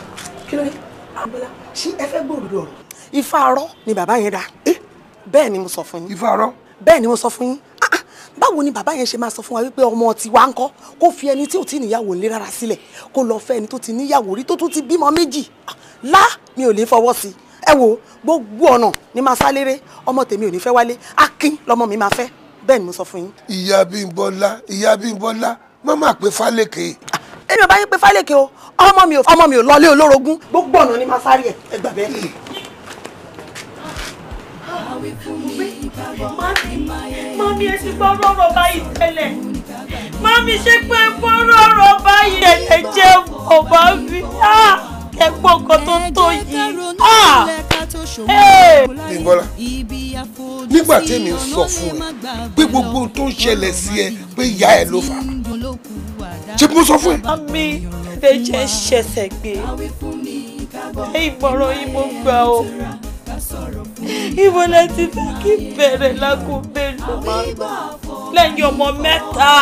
kí ló dé Abímbọ́lá ṣé ẹ fẹ́ gbòòrò ọ̀rọ̀ ifá arọ́ ni bàbá yẹn dá bẹ́ẹ̀ ni mo sọ fún yín. ifá arọ́. bẹ́ẹ̀ ni mo sọ fún yín báwo ni bàbá yẹn ṣe máa sọ fún wa wípé ọmọ tiwa ń kọ́ kó fi ẹni tí ò tí níyàwó lé rárá sílẹ̀ kó lọ fẹ́ ẹni tó ti níyàwó rí tó tún ti bímọ méjì lá mi ò lè fọwọ́ sí ẹ wo gbogbo ọ̀nà ni máa sá léré ọmọ tèmi ò ní fẹ́ wálé Akin lọmọ mi máa fẹ́ bẹ́ẹ̀ ni mo sọ fún yín. ìyá Bímbọ́lá má má pé Fálékè. èmi ò bá yín pé Fálékè o ọmọ mi ò lọlé olórogún gbogbo ọ̀nà ni máa sáré ẹ gbà bẹ́ẹ̀. Mami ẹ ti gbọ́rọ̀ ọ̀rọ̀ báyìí tẹ́lẹ̀. Mami ṣe pé gbọ́rọ̀ ọ̀rọ̀ báyìí ẹ̀ jẹ́ ọba mi. Ẹ gbọ́ nǹkan tó tó yìí. Bímbọ́lá nígbà tèmi ń sọ fún ẹ pé gbogbo ohun tó ń ṣẹlẹ̀ sí ẹ pé ìyá ẹ ló fà á ṣé mo sọ fún ẹ. Mami ẹ jẹ́ ṣẹ̀ṣẹ̀ gbé. Ìmọ̀ràn yìí mo gbà o. Ibo la ti fẹ́ kí bẹ̀rẹ̀ lágbo mélòó máa lẹ́yìn ọmọ mẹ́ta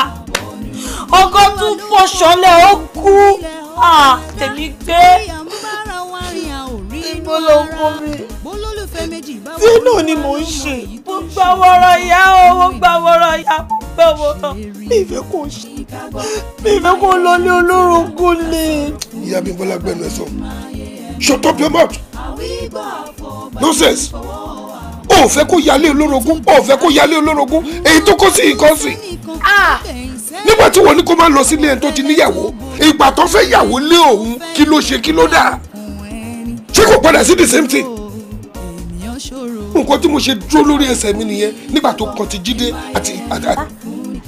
ọkọ tún fọṣọlẹ̀ ó kú tèmi gbé ibo ló kó mi sínú ni mò ń ṣe mo gbà wọ́rọ̀ ya o mo gbà wọ́rọ̀ ya mo gbà wọ́rọ̀ mi ìfẹ́ kò ṣe mi ìfẹ́ kò lọ ní olórogún ni. ìyá Bímbọ́lá gbẹnu ẹ sọ shut up your mouth nonsense o fẹ́ kó yálé olórogún èyí tó kó sí nǹkan sí nígbà tí wọ́n ní kó máa lọ sílé ẹni tó ti níyàwó ìgbà tó fẹ́ yàwó lé òun kí ló ṣe kí ló dà ṣé kò padà sí the same thing nǹkan tí mo ṣe dúró lórí ẹsẹ̀ mi nìyẹn nígbà tó kàn ti Jídé àti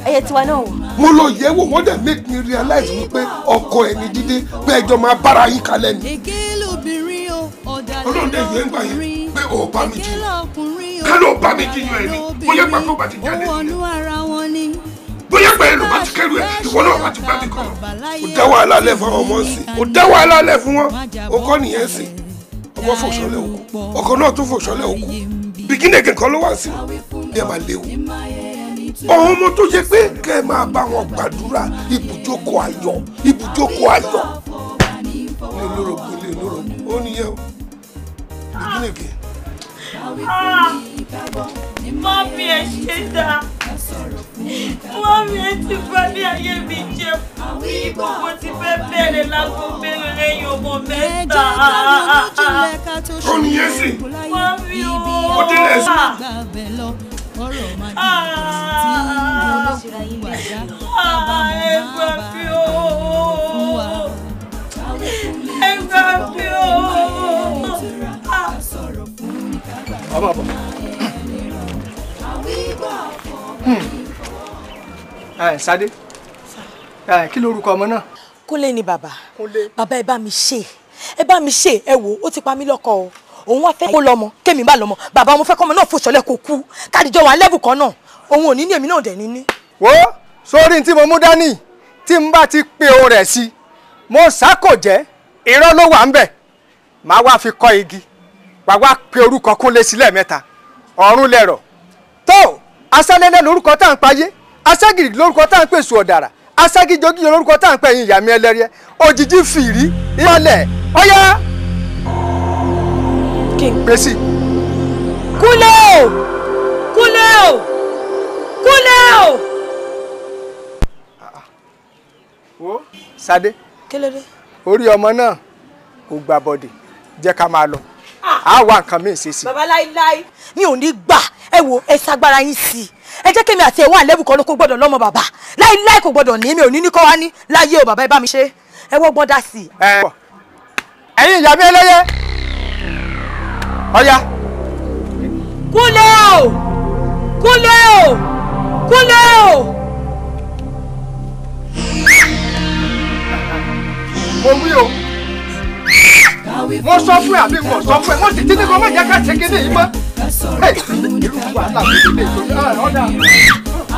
ẹyẹ tiwa náà wò. mo lọ yẹ̀ wò wọ́n dẹ̀ make me realize wípé ọkọ ẹ̀ ní Jídé pé ẹjọ́ máa bára yín kalẹ̀ ni. Ọlọ́run dẹ̀ yẹn ń gbà yẹn pé ò bá mi jiyàn ká ló bá mi jiyàn ẹ̀ ni bóyá pàtó bá ti jáde nìyẹn bóyá pẹ̀lú ló bá ti kẹ́rù ẹ̀ ìwọ náà bá ti bá mi kọ́ ọ dá wàhálà lẹ̀ fún àwọn ọmọ ńsìn ó dá wàhálà lẹ̀ fún wọn ó kọ́ nìyẹn sìn ọmọ fòṣọlẹ̀ òkú ọkọ náà tún fòṣọlẹ̀ òkú bìkínì kankan ló wà sí ẹ máa léwu ọ̀hún ọmọ tó yẹ pé kẹ́ ẹ máa bá wọn gbàdúrà ibùjókòó ayọ̀ ilé olórogún ó nìyẹn o bìkínì kẹ. Mọ́mí ẹ ṣe dá. Mọ́mí ẹ ti bá ní ayé mi jẹ́ bí gbogbo ti fẹ́ bẹ̀rẹ̀ lágbo mẹ́rin lẹ́yìn ọmọ mẹ́ta. Ó ní yẹn sì. Mọ́mí o. Ó délé sí. Ẹgbẹ́ mi o. Ẹgbẹ́ mi o. Ọmọ àbọ̀. Ṣadé, kí lorúkọ ọmọ náà? Kúnlé ni bàbá. Bàbá ẹ bá mi ṣe. Ẹ bá mi ṣe, ẹ wò ó ti pa mí lọ́kọ o. Òun wá fẹ́ kó lọ́mọ, kémi bá lọ́mọ. Bàbá mo fẹ́ kọ́mọ náà fòṣọlẹ̀ kó kú. Kádìjọ wà lẹ́bù kan náà. Òun ò ní ní èmi náà dẹ̀ ní ní. Wo sórí tí mo mú dání tí n bá ti pe ohun rẹ̀ sí mo ṣàkò jẹ́ irọ́ ló wà ń bẹ̀. Màá wá fi kọ́ igi. Wàá wá pe orúkọ Kúnlé sí lẹ́ẹ̀mẹ́ta. Ọ̀run lẹ̀rọ̀. Tó asálẹ́lẹ́ lórúkọ tá à ń payé. Aságìrì lórúkọ tá à ń pè sùn ọ̀dàrà. Aságìjogíjọ lórúkọ tá à ń pè yín ìyàmí ẹlẹ́rìẹ́. Òjijì fìrí ìrọ̀lẹ́ ọ̀yá. Kí n pè sí. Kúnlé o! Kúnlé o! Kúnlé o! Wo Ṣadé. Kí ló dé? Orí ọmọ náà kò gbà bọ̀dẹ̀ jẹ́ ká máa lọ. A wá nǹkan mìíràn ṣe sí. Bàbá láíláí mi ò ní gbà ẹ wo ẹ ṣagbára yín sí i. Ẹ jẹ́ kémi àti ẹ̀wọ̀n àlẹ́bù kan ló kó gbọ́dọ̀ lọ́mọ bàbá. Láíláí kò gbọ́dọ̀ ní mi ò ní ní kọ́ wá ní láyé o bàbá ẹ bá mi ṣe. Ẹ wọ́n gbọ́n dá sí i. Ẹ̀yin ìyá mi ẹlẹ́yẹ. Ọ̀ya. Kúnlé o! Kúnlé o! Kúnlé o! Mo wí o. Mo sọ fún ẹ àbí mo sọ fún ẹ mo sì ti ní kó má jẹ́ ká ṣe kéde yìí mọ́. Irú wàhálà mi lè tó ọ̀dà.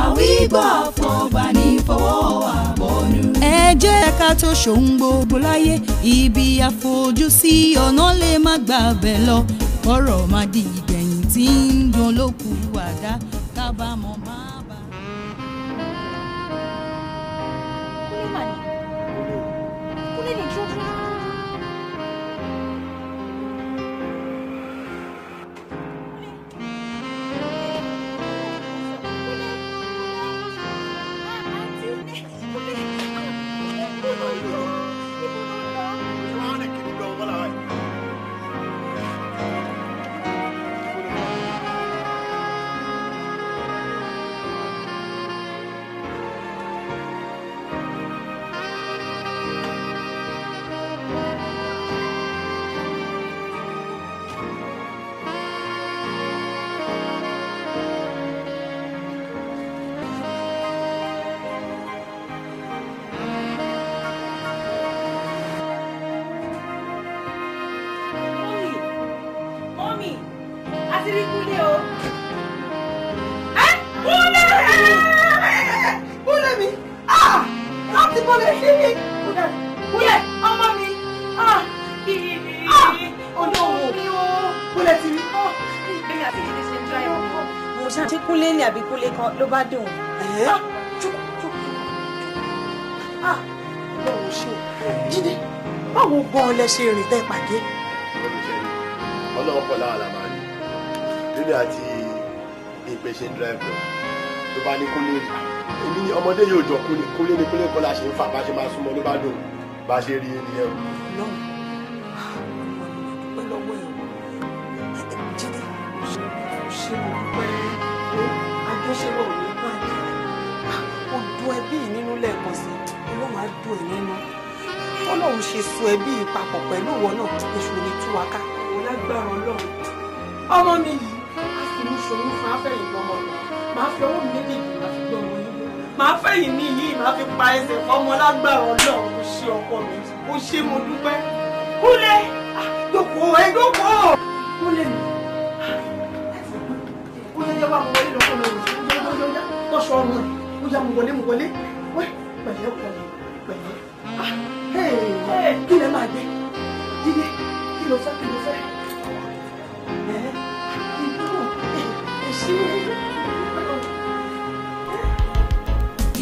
Àwígbọ́ fọgbà ní fọwọ́ àbọ̀nú. Ẹ jẹ́ ká tó ṣòun gbogbo láyé ibi àfojúsí ọ̀nà lè má gbàbẹ̀ lọ ọ̀rọ̀ má di ìgbẹ̀yìn tí ń dun olókù àdá kábàámọ̀ má bà. Kúnlé ní dúró. Kúnlé ni àbí Kúnlé kan ló bá dùn. Ọlọ́run ṣe Jídé báwo gan-an lẹ ṣe rìn tẹ́ pàdé. Ọlọ́run pọ̀ láwọn la máa rí lórí àti ìpè ṣe ń drive lọ tó bá ní Kúnlé rí èmi ni ọmọdé yóò jọ Kúnlé ní Kúnlé kọ́ la ṣe ń fà bá ṣe máa súnmọ́ ló bá dùn bá ṣe rí ẹni ẹ̀ o. Jídé ṣe mo dúpẹ́ àjọṣepọ̀ ò ní bàjẹ́ ó dùn ẹbí nínú lẹ́ẹ̀kan sí Ọlọ́run á dùn ẹ̀ nínú Ọlọ́run ṣe so ẹbí papọ̀ pẹ̀lú ìwọ náà oṣù ní túwáká ò lágbára Ọlọ́run ọmọ mi yìí á fi mú ṣòro fún afẹ́yìn lọ́mọ máa fi ọwọ́ mi méjèèjì máa fi gbọ́ ọmọ yìí máa fẹ́yìn ní yìí máa fi pa ẹsẹ̀ fọmọ lágbára Ọlọ́run ó ṣe ọkọ mi ó ṣe mo dúpẹ́ Kúnlé jókòó ẹ jókòó Kúnlé mi Kúnlé yẹ wá mo wọlé lọ́kọ́ lọ́wọ́ tọ́ṣọ ọrùn ẹ̀ ó yá mo wọlé wẹ́ pẹ̀lẹ́ ọkọ mi pẹ̀lẹ́ kí lẹ máa gbé Jídé kí ló fẹ́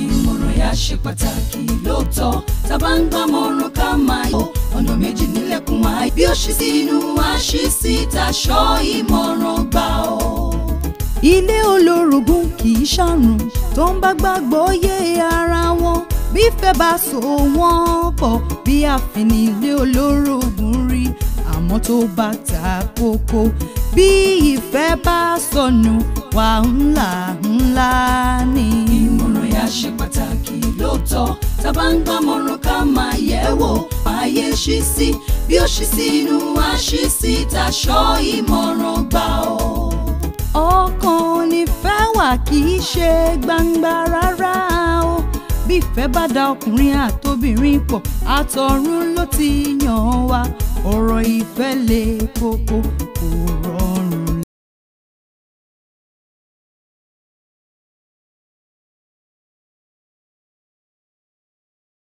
Ìmọ̀ràn yà ṣe pàtàkì lóòótọ́ tá a bá ń gbàmọ̀ràn ká máa yọ ọ̀nà méjì nílẹ̀. nílẹ̀kùn ayé bí ó ṣí sínú àṣì síta ṣọ́ ìmọ̀ràn gbà ó. ilé olórogún kì í ṣàrùn tó ń bá gbàgbọ́ yé ara wọn bí ìfẹ́ bá so wọ́n pọ̀ bí àfin ilé olórogún rí àmọ́ tó bá ta kókó bí ìfẹ́ bá sọnù wà ńlá ńlá ni. ìmọ̀ràn yà ṣe pàtàkì lóòótọ́ tá bá ń gbàmọ̀ràn ká máa yẹ̀ wò ayé ṣí sí bí ó ṣí sínú àṣì síta ṣọ́ ìmọ̀ràn gbà ó. ọkàn nífẹ̀ẹ́ wà kì í ṣe gbangba rárá o bí ìfẹ́ bá da ọkùnrin àtobìnrin pọ̀ àtọ̀run ló ti yàn wá ọ̀rọ̀ ìfẹ́ le koko kò rọ̀